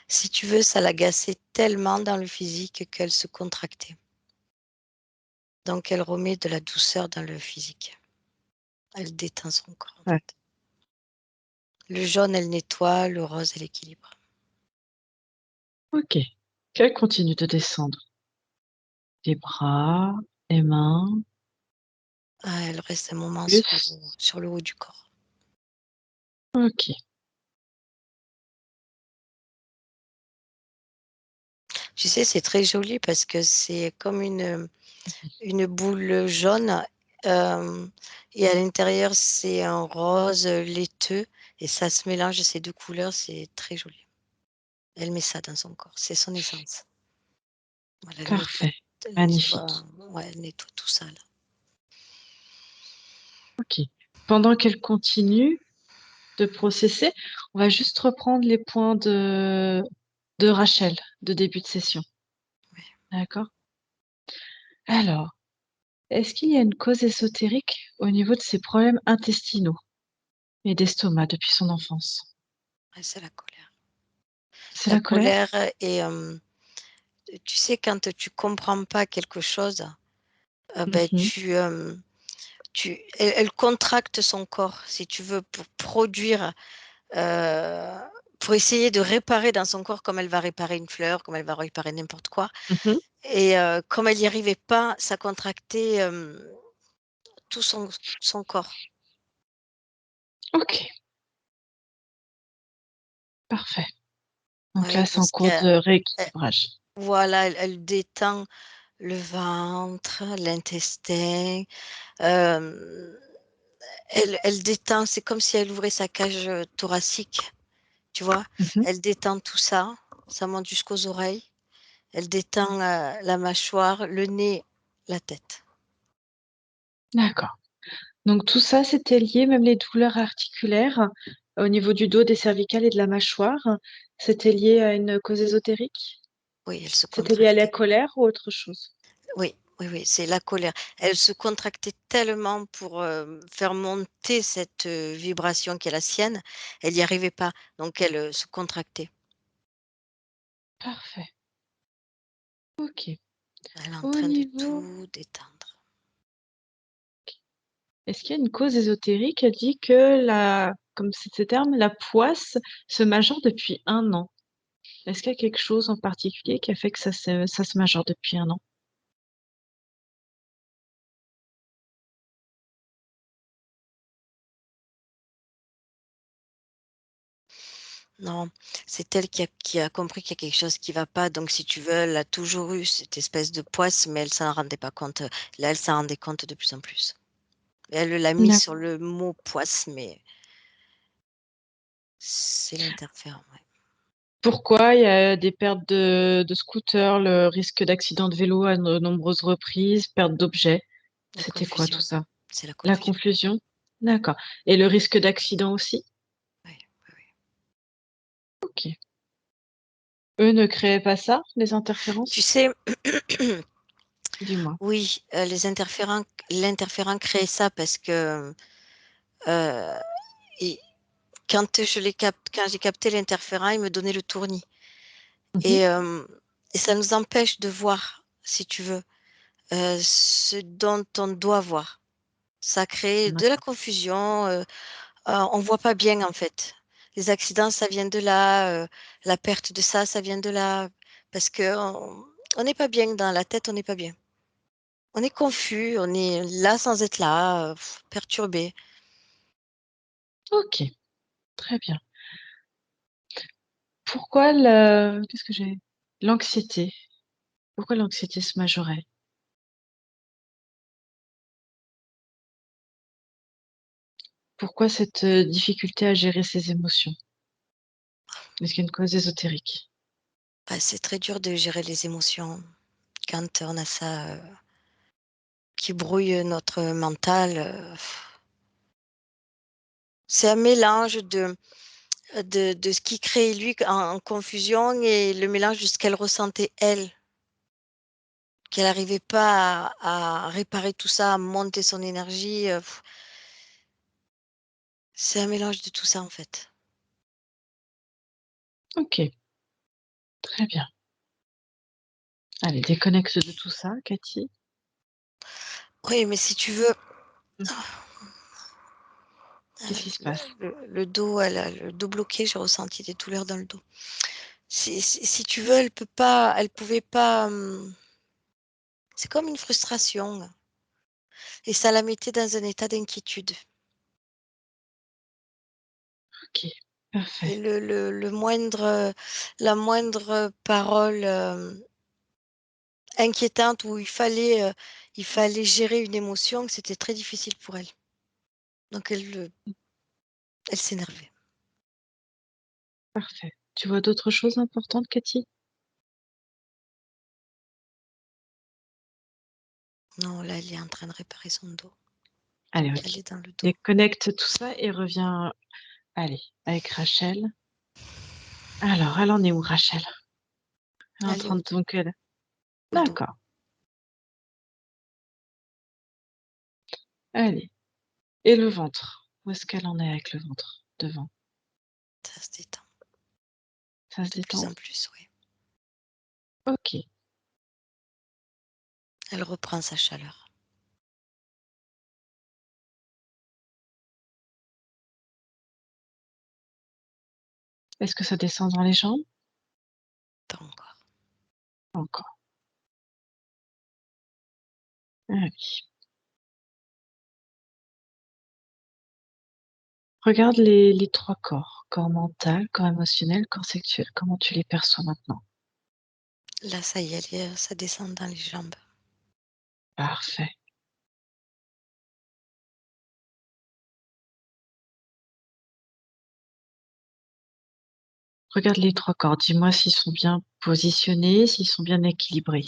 Si tu veux, ça l'agaçait tellement dans le physique qu'elle se contractait. Donc elle remet de la douceur dans le physique. Elle détend son corps en Ouais. fait. Le jaune, elle nettoie, le rose, elle équilibre. OK. Qu'elle continue de descendre. Les bras, les mains, Ah, elle reste un moment plus. sur le haut du corps. OK. Tu sais, c'est très joli parce que c'est comme une boule jaune et à l'intérieur, c'est un rose laiteux et ça se mélange, ces deux couleurs, c'est très joli. Elle met ça dans son corps, c'est son essence. Voilà, Parfait. elle nettoie, Magnifique. ouais, elle nettoie tout ça là. OK. Pendant qu'elle continue de processer, on va juste reprendre les points de Rachel, de début de session. Ouais. D'accord? Alors, est-ce qu'il y a une cause ésotérique au niveau de ses problèmes intestinaux et d'estomac depuis son enfance? Ouais, c'est la colère. C'est La la colère? colère et tu sais, quand tu comprends pas quelque chose, ben, Mmh. elle contracte son corps, si tu veux, pour produire, pour essayer de réparer dans son corps comme elle va réparer une fleur, comme elle va réparer n'importe quoi. Mmh. Et comme elle n'y arrivait pas, ça contractait tout son corps. OK, parfait. Donc là, Oui, c'est en parce cours que de rééquilibrage. voilà, elle détend le ventre, l'intestin. euh, elle détend, c'est comme si elle ouvrait sa cage thoracique, tu vois. Mmh. Elle détend tout ça, ça monte jusqu'aux oreilles. Elle détend la mâchoire, le nez, la tête. D'accord. Donc tout ça, c'était lié, même les douleurs articulaires au niveau du dos, des cervicales et de la mâchoire, c'était lié à une cause ésotérique? Oui, elle se C'était lié à la contractait. colère ou autre chose? Oui, oui, oui, c'est la colère. Elle se contractait tellement pour, faire monter cette, vibration qui est la sienne, elle n'y arrivait pas, donc elle, se contractait. Parfait. OK. Elle est en Au train de niveau tout détendre. Est-ce qu'il y a une cause ésotérique qui dit que la comme c'est ce terme, la poisse se majore depuis 1 an? Est-ce qu'il y a quelque chose en particulier qui a fait que ça se majore depuis 1 an? Non, c'est elle qui a compris qu'il y a quelque chose qui va pas, donc si tu veux, elle a toujours eu cette espèce de poisse, mais elle s'en rendait pas compte. Là, elle s'en rendait compte de plus en plus. Elle l'a mis sur D'accord. le mot poisse, mais c'est l'interférent, ouais. Pourquoi? Il y a des pertes de scooter, le risque d'accident de vélo à de nombreuses reprises, perte d'objets. La C'était quoi tout confusion, ça? c'est la La confusion. confusion? D'accord, et le risque d'accident aussi? Oui, oui, oui. OK. Eux ne créaient pas ça, les Tu interférences? sais, Dis-moi. oui, l'interférent crée ça parce que, heu, et quand j'ai capté l'interférent, il me donnait le tournis Mmh. et ça nous empêche de voir, si tu veux, ce dont on doit voir. Ça crée de la D'accord. confusion, on voit pas bien, en fait. Les accidents, ça vient de là, la perte de ça, ça vient de là, parce qu'on n'est pas bien dans la tête, on n'est pas bien. On est confus, on est là sans être là, perturbé. OK, très bien. Pourquoi le qu'est-ce que j'ai? L'anxiété. Pourquoi l'anxiété se majorait? Pourquoi cette, difficulté à gérer ses émotions? Est-ce qu'il y a une cause ésotérique? Bah, c'est très dur de gérer les émotions quand on a ça, qui brouille notre mental, c'est un mélange de ce qui crée lui en confusion et le mélange de ce qu'elle ressentait elle, qu'elle n'arrivait pas à réparer tout ça, à monter son énergie, c'est un mélange de tout ça, en fait. OK, très bien. Allez, déconnecte de tout ça, Cathy. Oui, mais si tu veux, Mmh. Qu'est-ce qui se passe? le dos, elle a le dos bloqué, j'ai ressenti des douleurs dans le dos. Si tu veux, elle pouvait pas, c'est comme une frustration et ça la mettait dans un état d'inquiétude OK, et parfait. le moindre, la moindre parole, inquiétante où il fallait gérer une émotion, c'était très difficile pour elle. Donc elle s'énervait. Parfait. Tu vois d'autres choses importantes, Cathy? Non, là, elle est en train de réparer son dos. Allez, Elle OK. est dans le dos. Déconnecte tout ça et reviens, allez, avec Rachel. Alors, elle en est où Rachel? Elle est en Elle est train de donc elle au dos. d'accord, allez, et le ventre? Où est-ce qu'elle en est avec le ventre? Devant? Ça se détend Ça se de plus détend? en plus, oui. OK, Elle reprend sa chaleur. Est-ce que ça descend dans les jambes? Pas encore. Pas encore. Ah oui. Regarde les 3 corps. Corps mental, corps émotionnel, corps sexuel. Comment tu les perçois maintenant? Là, ça y est, ça descend dans les jambes. Parfait. Regarde les 3 corps. Dis-moi s'ils sont bien positionnés, s'ils sont bien équilibrés.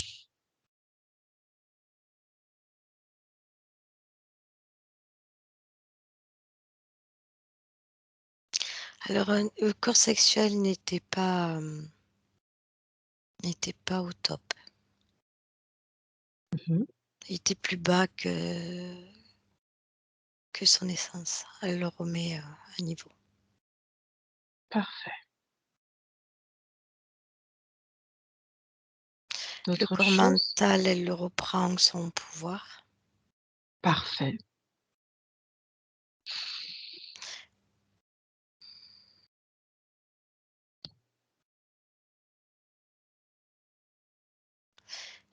Alors, le corps sexuel n'était pas au top. Mmh. Il était plus bas que son essence. Elle le remet, à niveau. Parfait. Le D'autres corps choses? mental, elle le reprend son pouvoir. Parfait.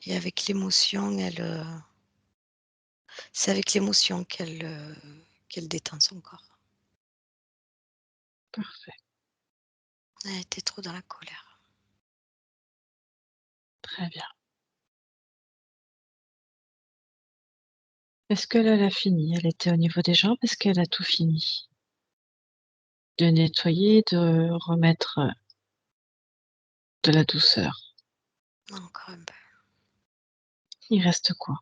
Et avec l'émotion, c'est avec l'émotion qu'elle détend son corps. Parfait. Elle était trop dans la colère. Très bien. Est-ce que là, elle a fini? Elle était au niveau des jambes, est-ce qu'elle a tout fini? De nettoyer, de remettre, de la douceur? Encore un peu. Il reste quoi?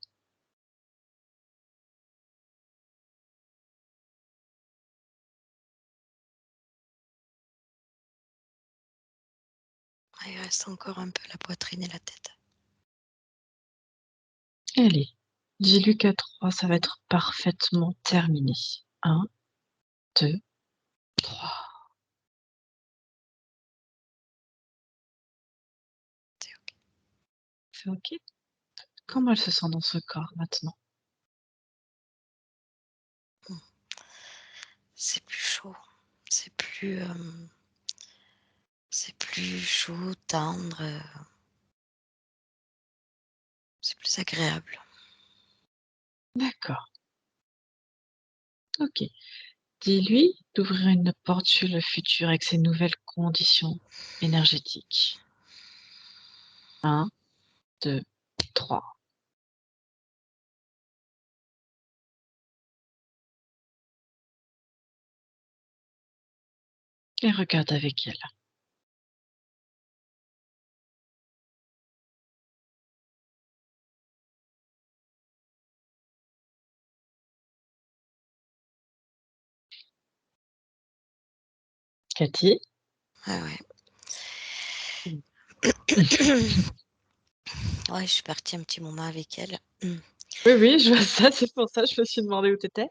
Il reste encore un peu la poitrine et la tête. Allez, dis-lui qu'à 3, ça va être parfaitement terminé. 1, 2, 3. C'est OK. C'est OK? Mmh, Comment elle se sent dans ce corps maintenant? mmh. C'est plus chaud. C'est plus, c'est plus chaud, tendre, c'est plus agréable. D'accord, OK. Dis-lui d'ouvrir une porte sur le futur avec ses nouvelles conditions énergétiques. 1, 2, 3. Et regarde avec elle. Cathy? Ouais, ouais. Mmh. Ouais, je suis partie un petit moment avec elle. Mmh. Oui, oui, je vois ça, c'est pour ça, je me suis demandé où tu étais.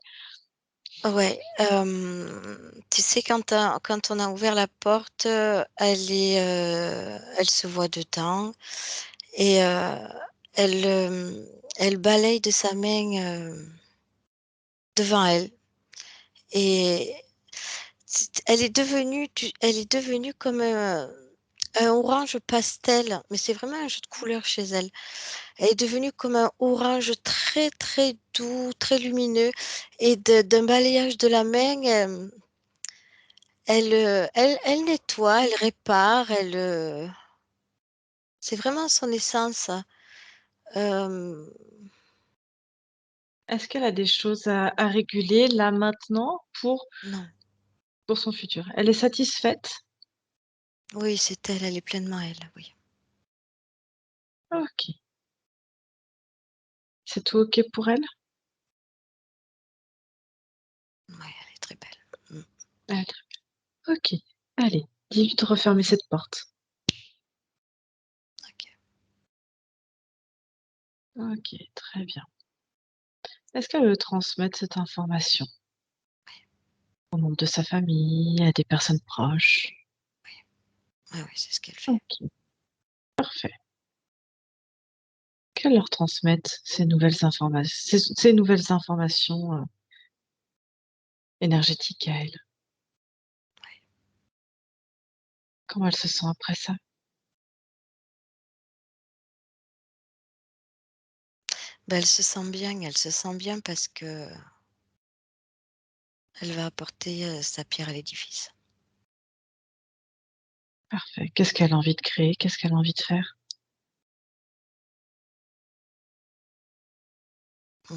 Ouais, tu sais quand on a ouvert la porte, elle se voit dedans et elle, elle balaye de sa main, devant elle et elle est devenue comme, un orange pastel, mais c'est vraiment un jeu de couleurs chez elle. Elle est devenue comme un orange très, très doux, très lumineux et d'un balayage de la main, elle nettoie, elle répare, c'est vraiment son essence, hem, Est-ce qu'elle a des choses à réguler là maintenant non. pour son futur? Elle est satisfaite? Oui, c'est elle, elle est pleinement elle, oui. OK. C'est tout OK pour elle? Oui, elle est très belle. Mmh, Elle OK. Allez, dis-lui de refermer cette porte. OK. OK, très bien. Est-ce qu'elle veut transmettre cette information aux membres de sa famille, à des personnes proches? Oui, oui, c'est ce qu'elle fait. OK, parfait. Qu'elle leur transmette ces nouvelles informations, énergétiques à elle. Comment elle se sent après ça? Ben, elle se sent bien parce que elle va apporter, sa pierre à l'édifice. Parfait. Qu'est-ce qu'elle a envie de créer? Qu'est-ce qu'elle a envie de faire? Mmh.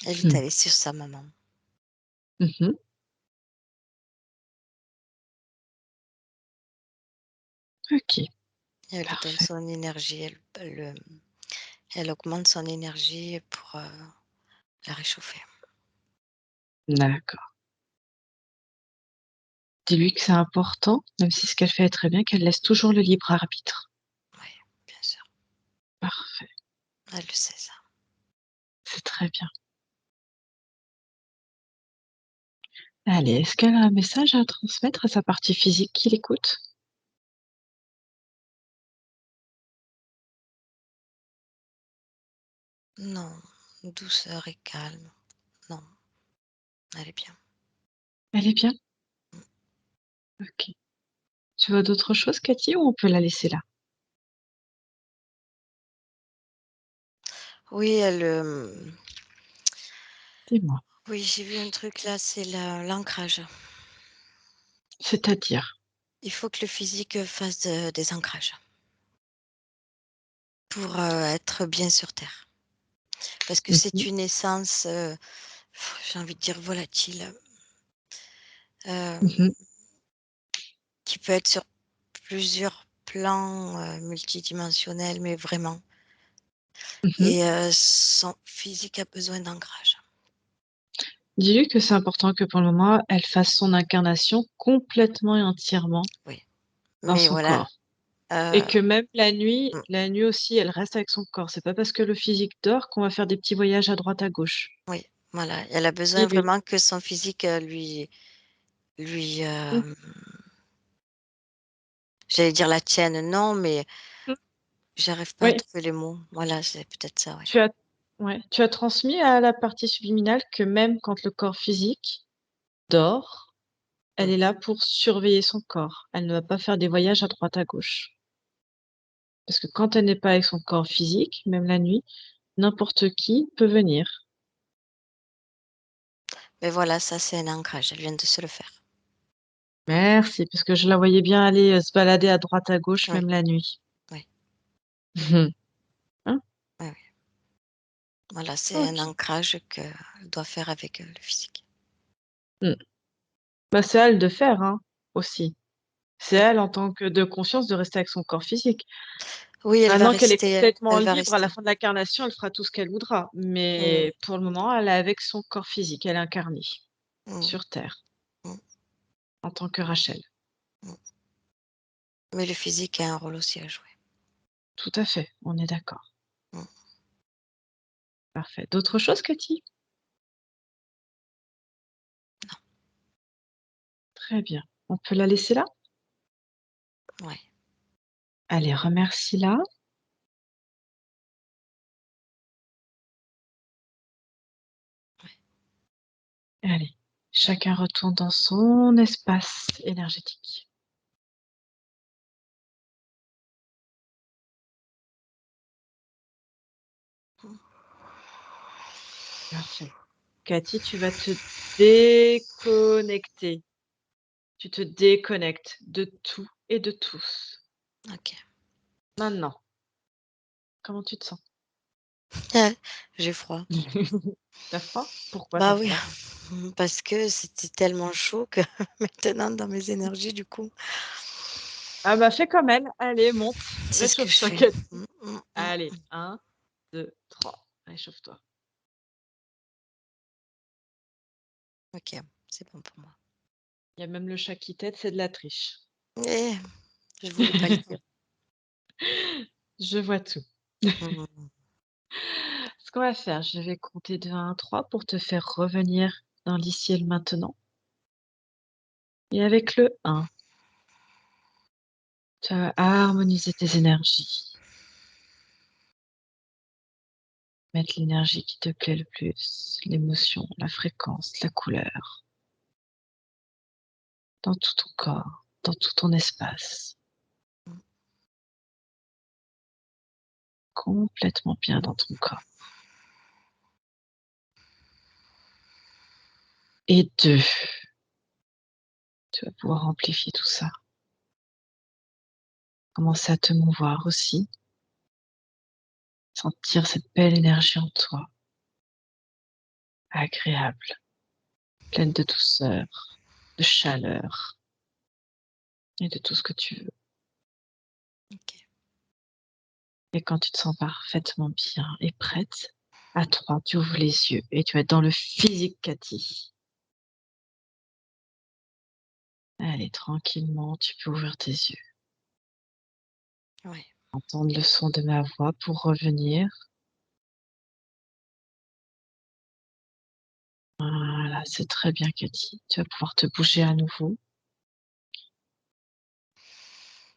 Elle est Mmh. allée sur sa maman Mmh. OK, et elle lui donne parfait. son énergie, elle augmente son énergie pour, la réchauffer. D'accord. Dis-lui que c'est important, même si ce qu'elle fait est très bien, qu'elle laisse toujours le libre arbitre. Oui, bien sûr, Parfait, elle le sait ça. c'est très bien. Allez, est-ce qu'elle a un message à transmettre à sa partie physique qui l'écoute? Non, douceur et calme. Non, elle est bien. Elle est bien? OK. Tu vois d'autres choses, Cathy, ou on peut la laisser là? Oui, Dis-moi. oui, j'ai vu un truc là, c'est l'ancrage. C'est-à-dire? Il faut que le physique, fasse, des ancrages pour, être bien sur terre. Parce que Mmh c'est mh. une essence, j'ai envie de dire volatile, Mmh. hem, qui peut être sur plusieurs plans, multidimensionnels, mais vraiment Mmh. et son physique a besoin d'ancrage. Dis-lui que c'est important que pour le moment, elle fasse son incarnation complètement et entièrement Oui, dans mais son voilà, corps et heu, que même mmh, la nuit aussi, elle reste avec son corps. C'est pas parce que le physique dort qu'on va faire des petits voyages à droite à gauche. oui, voilà, elle a besoin Dis-lui. vraiment que son physique, lui, Mmh. j'allais dire la tienne, non, mais Mmh. j'arrive pas à Oui, trouver les mots. Voilà, c'est peut-être ça, ouais. tu as ouais, tu as transmis à la partie subliminale que même quand le corps physique dort, elle Mmh. est là pour surveiller son corps. Elle ne va pas faire des voyages à droite à gauche. Parce que quand elle n'est pas avec son corps physique, même la nuit, n'importe qui peut venir. Mais voilà, ça, c'est un ancrage, elle vient de se le faire. Merci, parce que je la voyais bien aller, se balader à droite à gauche, Oui, même la nuit. oui, Mmh. Hein? oui, oui. Voilà, c'est un OK. ancrage qu'elle doit faire avec, le physique. Mmh. Bah, c'est à elle de faire, hein, aussi. C'est Mmh. à elle en tant que de conscience de rester avec son corps physique. Oui, Maintenant qu'elle est complètement elle va libre, à la rester. fin de l'incarnation, elle fera tout ce qu'elle voudra. Mmh, Mais pour le moment, elle est avec son corps physique, elle est incarnée mmh, sur terre mmh, en tant que Rachel. mmh. Mais le physique a un rôle aussi à jouer. Tout à fait, on est d'accord. Mmh. Parfait. D'autres choses, Cathy? Très bien. On peut la laisser là? Ouais. Allez, remercie-la. Allez, chacun retourne dans son espace énergétique. Mmh. Parfait. Cathy, tu vas te déconnecter. Tu te déconnectes de tout et de tous. OK. Maintenant, comment tu te sens? J'ai froid. Tu froid? Pourquoi tu Bah as oui, froid? parce que c'était tellement chaud que maintenant dans mes énergies du coup, Ah bah, fais comme elle. Allez, monte. c'est ce que je Réchauffe-toi, fais. Cathy. Mmh, mmh, mmh. Allez, 1, 2, 3. Réchauffe-toi. OK, c'est bon pour moi. Il y a même le chat qui t'aide, c'est de la triche. Eh, je voulais pas le dire. Je vois tout. Mmh. Ce qu'on va faire, je vais compter de 1 à 3 pour te faire revenir dans l'ici et le maintenant. Et avec le 1, tu vas harmoniser tes énergies. Mettre l'énergie qui te plaît le plus, l'émotion, la fréquence, la couleur, dans tout ton corps. dans tout ton espace. Complètement bien dans ton corps. Et 2, tu vas pouvoir amplifier tout ça. Commencer à te mouvoir aussi. Sentir cette belle énergie en toi, agréable, pleine de douceur, de chaleur et de tout ce que tu veux. Ok. Et quand tu te sens parfaitement bien et prête, à 3, tu ouvres les yeux et tu vas être dans le physique, Cathy. Allez, tranquillement, tu peux ouvrir tes yeux. Ouais. Entendre le son de ma voix pour revenir. Voilà, c'est très bien, Cathy. Tu vas pouvoir te bouger à nouveau.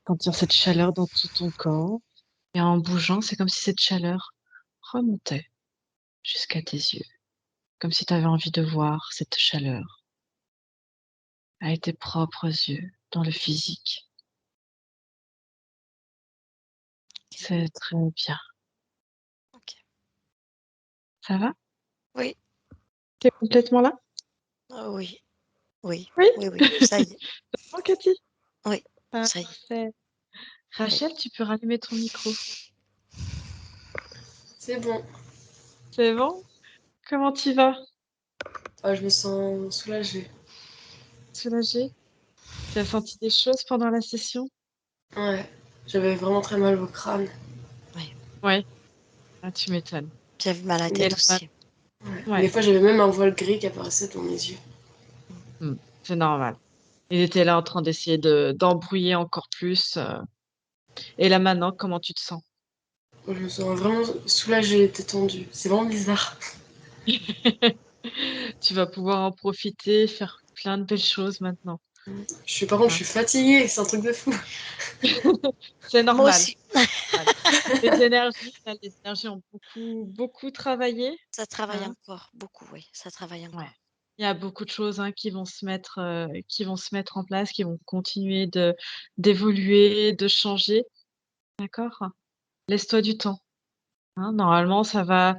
Sentir cette chaleur dans tout ton corps. Et en bougeant, c'est comme si cette chaleur remontait jusqu'à tes yeux. Comme si tu avais envie de voir cette chaleur avec tes propres yeux dans le physique. C'est très bien. Ok. Ça va? Oui. Tu es complètement là? Oui. Oui. Oui? Oui, oui. Ça y est. C'est bon, Cathy? Oui. Ça y est. Parfait. Oui. Rachel, tu peux rallumer ton micro. C'est bon. C'est bon? Comment tu vas? Ah, je me sens soulagée. Soulagée? Tu as senti des choses pendant la session? Ouais, j'avais vraiment très mal au crâne. Oui. Ouais. Ah, tu m'étonnes. J'avais mal à la Et tête là, aussi. ouais. ouais. Des fois, j'avais même un voile gris qui apparaissait dans mes yeux. C'est normal. Il était là en train d'essayer d'embrouiller encore plus. Et là maintenant, comment tu te sens? Je me sens vraiment soulagée, détendue. C'est vraiment bizarre. Tu vas pouvoir en profiter, faire plein de belles choses maintenant, Par contre, je hein. suis fatiguée, c'est un truc de fou. C'est Moi normal. aussi. Normal. Les énergies ont beaucoup travaillé, Ça travaille hein. encore beaucoup, oui. Ça travaille Ouais. encore. Il y a beaucoup de choses, hein, qui vont se mettre en place, qui vont continuer d'évoluer, de changer, d'accord? Laisse-toi du temps, hein. Normalement, ça va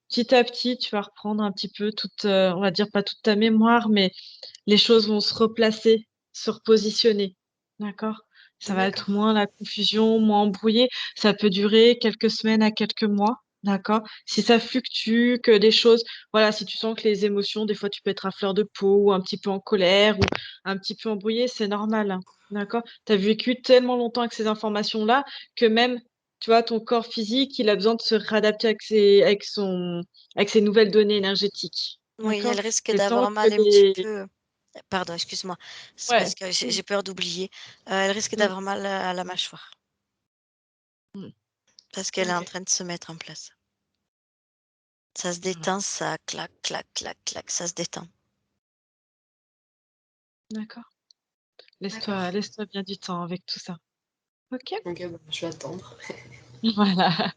petit à petit, tu vas reprendre un petit peu toute, on va dire pas toute ta mémoire, mais les choses vont se replacer, se repositionner, d'accord? Ça va D'accord. être moins la confusion, moins embrouillé. Ça peut durer quelques semaines à quelques mois, d'accord? Si ça fluctue, que des choses voilà, si tu sens que les émotions, des fois, tu peux être à fleur de peau ou un petit peu en colère ou un petit peu embrouillé, c'est normal, hein, d'accord? Tu as vécu tellement longtemps avec ces informations-là que même, tu vois, ton corps physique, il a besoin de se réadapter avec ses nouvelles données énergétiques, Oui, d'accord? elle risque C'est le temps d'avoir que mal un petit les peu. Pardon, excuse-moi. C'est ouais. parce que j'ai peur d'oublier. Elle risque Mmh. d'avoir mal à la mâchoire Mmh. parce qu'elle est en Ok. train de se mettre en place. Ça se Ouais, détend, ça clac, clac, clac, clac, ça se détend. d'accord. D'accord. Laisse-toi bien du temps avec tout ça. OK? Ok, bah, je vais attendre. Voilà.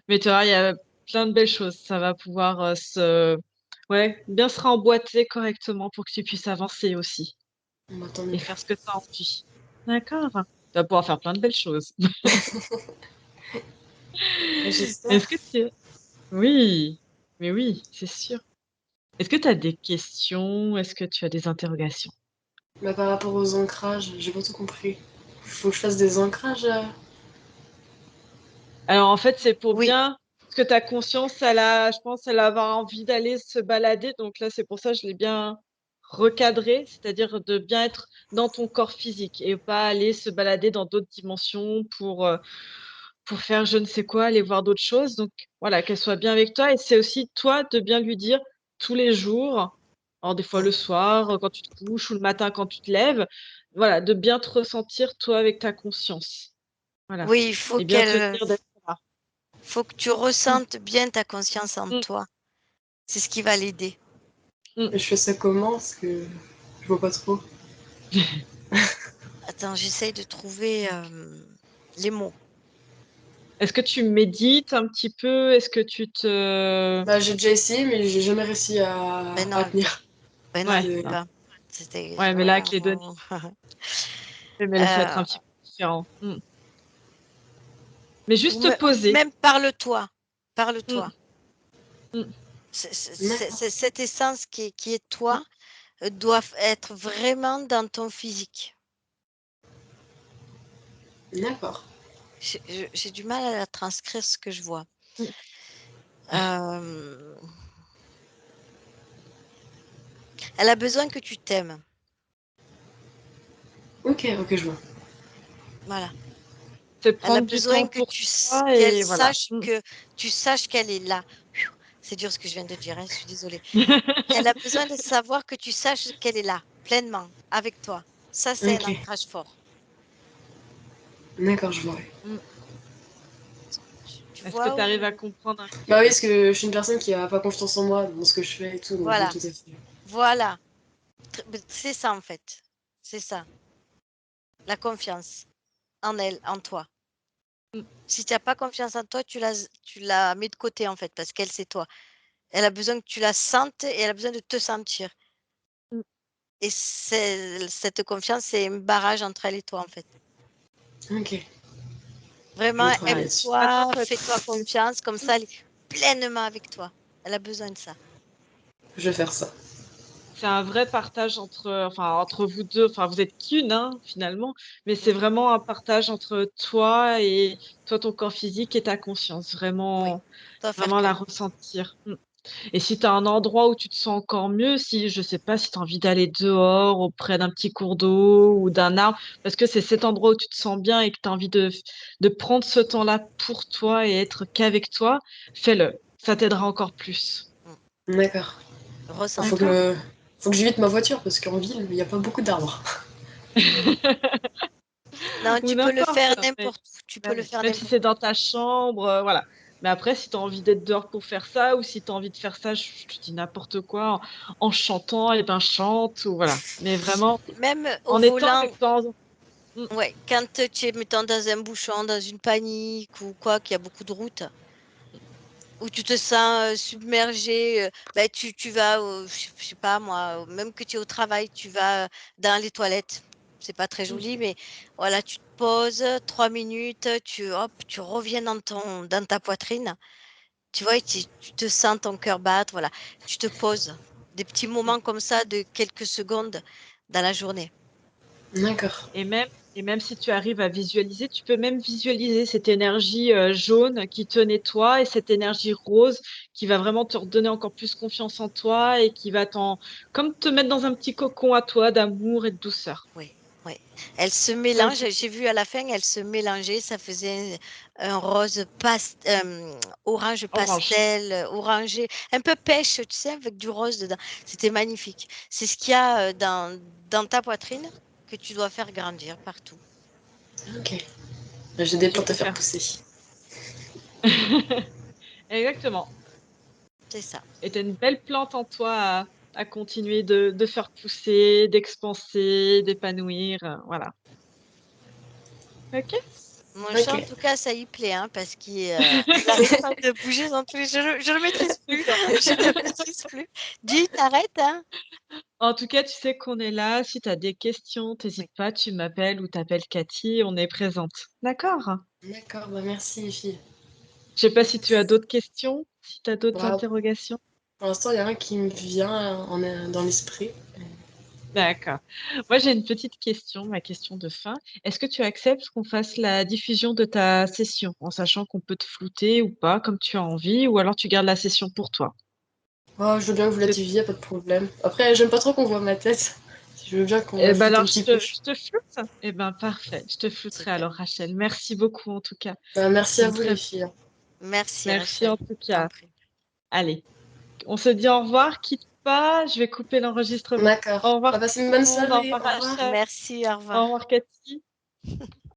Mais tu vois, il y a plein de belles choses. Ça va pouvoir, ouais, bien se remboîter correctement pour que tu puisses avancer aussi Bon, bah, tant et mieux. faire ce que tu as envie. D'accord? Tu vas pouvoir faire plein de belles choses. Est-ce J'espère. que tu oui, mais oui, c'est sûr. Est-ce que tu as des questions? Est-ce que tu as des interrogations? Bah, par rapport aux ancrages, j'ai pas tout compris. Faut que je fasse des ancrages. Alors, en fait, c'est pour Oui, bien parce que ta conscience, je pense, elle va avoir envie d'aller se balader, donc là, c'est pour ça, que je l'ai bien recadré, c'est-à-dire de bien être dans ton corps physique et pas aller se balader dans d'autres dimensions pour faire je ne sais quoi, aller voir d'autres choses, donc voilà, qu'elle soit bien avec toi et c'est aussi toi de bien lui dire tous les jours, alors des fois le soir, quand tu te couches ou le matin quand tu te lèves, voilà, de bien te ressentir toi avec ta conscience. Voilà oui, il faut et bien te dire d'être là. faut que tu Mmh. ressentes bien ta conscience en Mmh. toi. C'est ce qui va l'aider. Mmh. Et je fais ça comment? Parce que je vois pas trop. Attends, j'essaye de trouver les mots. Est-ce que tu médites un petit peu? Est-ce que tu te Bah, j'ai déjà essayé, mais j'ai jamais réussi Ben non, à elle peut. tenir. Ben non, elle ouais, peut C'est- non. pas. C'était Ouais, mais là, avec les données, vraiment. Mais il faut être un petit peu différent. Mais Ou juste te poser. même parle-toi. Parle-toi. Mm. Mm. Cette essence qui est toi doit être vraiment dans ton physique. D'accord. J'ai du mal à transcrire ce que je vois. Elle a besoin que tu t'aimes. Ok, je vois. Voilà. C'est Elle a prendre du temps besoin que pour toi et voilà. tu saches qu'elle est là. C'est dur ce que je viens de dire, hein, je suis désolée. Elle a besoin de savoir que tu saches qu'elle est là, pleinement, avec toi. Ça, c'est un Ok. ancrage fort. D'accord, je vois. Tu Est-ce que vois tu arrives à comprendre un petit Bah oui, peu? parce que je suis une personne qui a pas confiance en moi dans ce que je fais et tout, donc je vois Voilà. tout à fait. Voilà. C'est ça, en fait. C'est ça. La confiance en elle, en toi. Si tu n'as pas confiance en toi, tu la mets de côté, en fait, parce qu'elle, c'est toi. Elle a besoin que tu la sentes et elle a besoin de te sentir. Mm. Et cette confiance, c'est un barrage entre elle et toi, en fait. Ok. Vraiment, Je travaille là-dessus. aime-toi, fais-toi confiance, comme ça, elle est pleinement avec toi. Elle a besoin de ça. Je vais faire ça. C'est un vrai partage entre vous 2. Enfin, vous êtes qu'une, hein, finalement, mais c'est vraiment un partage entre toi, ton corps physique et ta conscience. Oui, Vraiment doit faire vraiment la qu'un. ressentir. Et si tu as un endroit où tu te sens encore mieux, si je sais pas, si tu as envie d'aller dehors auprès d'un petit cours d'eau ou d'un arbre, parce que c'est cet endroit où tu te sens bien et que tu as envie de prendre ce temps-là pour toi et être qu'avec toi, fais-le. Ça t'aidera encore plus. D'accord. Ressens. Faut que j'évite ma voiture parce qu'en ville, il n'y a pas beaucoup d'arbres. Non, Ou tu peux le n'importe, faire mais n'importe où. Tu peux le faire même si n'importe c'est dans ta chambre, voilà. Mais après, si tu as envie d'être dehors pour faire ça ou si tu as envie de faire ça, je te dis n'importe quoi, en chantant, et ben chante ou voilà. Mais vraiment, où. Même au en étant volant, avec toi. Mmh. ouais, quand tu es, mettons, dans un bouchon, dans une panique ou quoi, qu'il y a beaucoup de routes, où tu te sens submergé, bah, tu vas, je sais pas moi, même que tu es au travail, tu vas dans les toilettes. C'est pas très Mmh. joli, mais voilà, tu te poses 3 minutes, hop, tu reviens dans ta poitrine. Tu vois, et tu te sens ton cœur battre, voilà. Tu te poses. Des petits moments comme ça de quelques secondes dans la journée. D'accord. Et même si tu arrives à visualiser, tu peux même visualiser cette énergie, jaune qui te nettoie et cette énergie rose qui va vraiment te redonner encore plus confiance en toi et qui va comme te mettre dans un petit cocon à toi d'amour et de douceur. Oui, oui. Elle se Ça, mélange, c'est j'ai vu à la fin, elle se mélangeait, ça faisait un rose orange orange. pastel, orangé, un peu pêche, tu sais, avec du rose dedans. C'était magnifique. C'est ce qu'il y a dans ta poitrine que tu dois faire grandir partout. Ok. J'ai des Tu plantes à peux faire faire pousser. exactement. C'est ça. Et tu as une belle plante en toi à continuer de faire pousser, d'expanser, d'épanouir, voilà. OK? Mon chat, en Ok. tout cas, ça y plaît, hein, parce qu'il n'arrête pas de bouger dans tous les... Je le maîtrise C'est plus. ça. Je ne maîtrise plus. Dis, t'arrêtes, hein? En tout cas, tu sais qu'on est là. Si tu as des questions, Oui. tu pas, tu m'appelles ou tu appelles Cathy, on est présente. D'accord? D'accord, bah merci les filles. Je sais pas si tu as d'autres questions, si tu as d'autres Bah, interrogations? pour l'instant, il y a rien qui me vient dans l'esprit. D'accord. Moi, j'ai une petite question, ma question de fin. Est-ce que tu acceptes qu'on fasse la diffusion de ta session, en sachant qu'on peut te flouter ou pas, comme tu as envie, ou alors tu gardes la session pour toi? Oh, je veux bien que vous la C'est dividiez, pas de problème. Après, j'aime pas trop qu'on voit ma tête. Je veux bien qu'on Eh la ben floute un alors, petit peu. je te floute? Eh ben parfait, je te flouterai Super. alors, Rachel. Merci beaucoup en tout cas. Bah, merci C'était à une vous les très filles. Merci, merci Rachel. en tout Je t'en cas. prie. Allez, on se dit au revoir, quitte pas, je vais couper l'enregistrement. D'accord. Au revoir Bah, tout passez une le bonne monde, au soirée. revoir Au revoir. Rachel, Merci, au au revoir. revoir Cathy.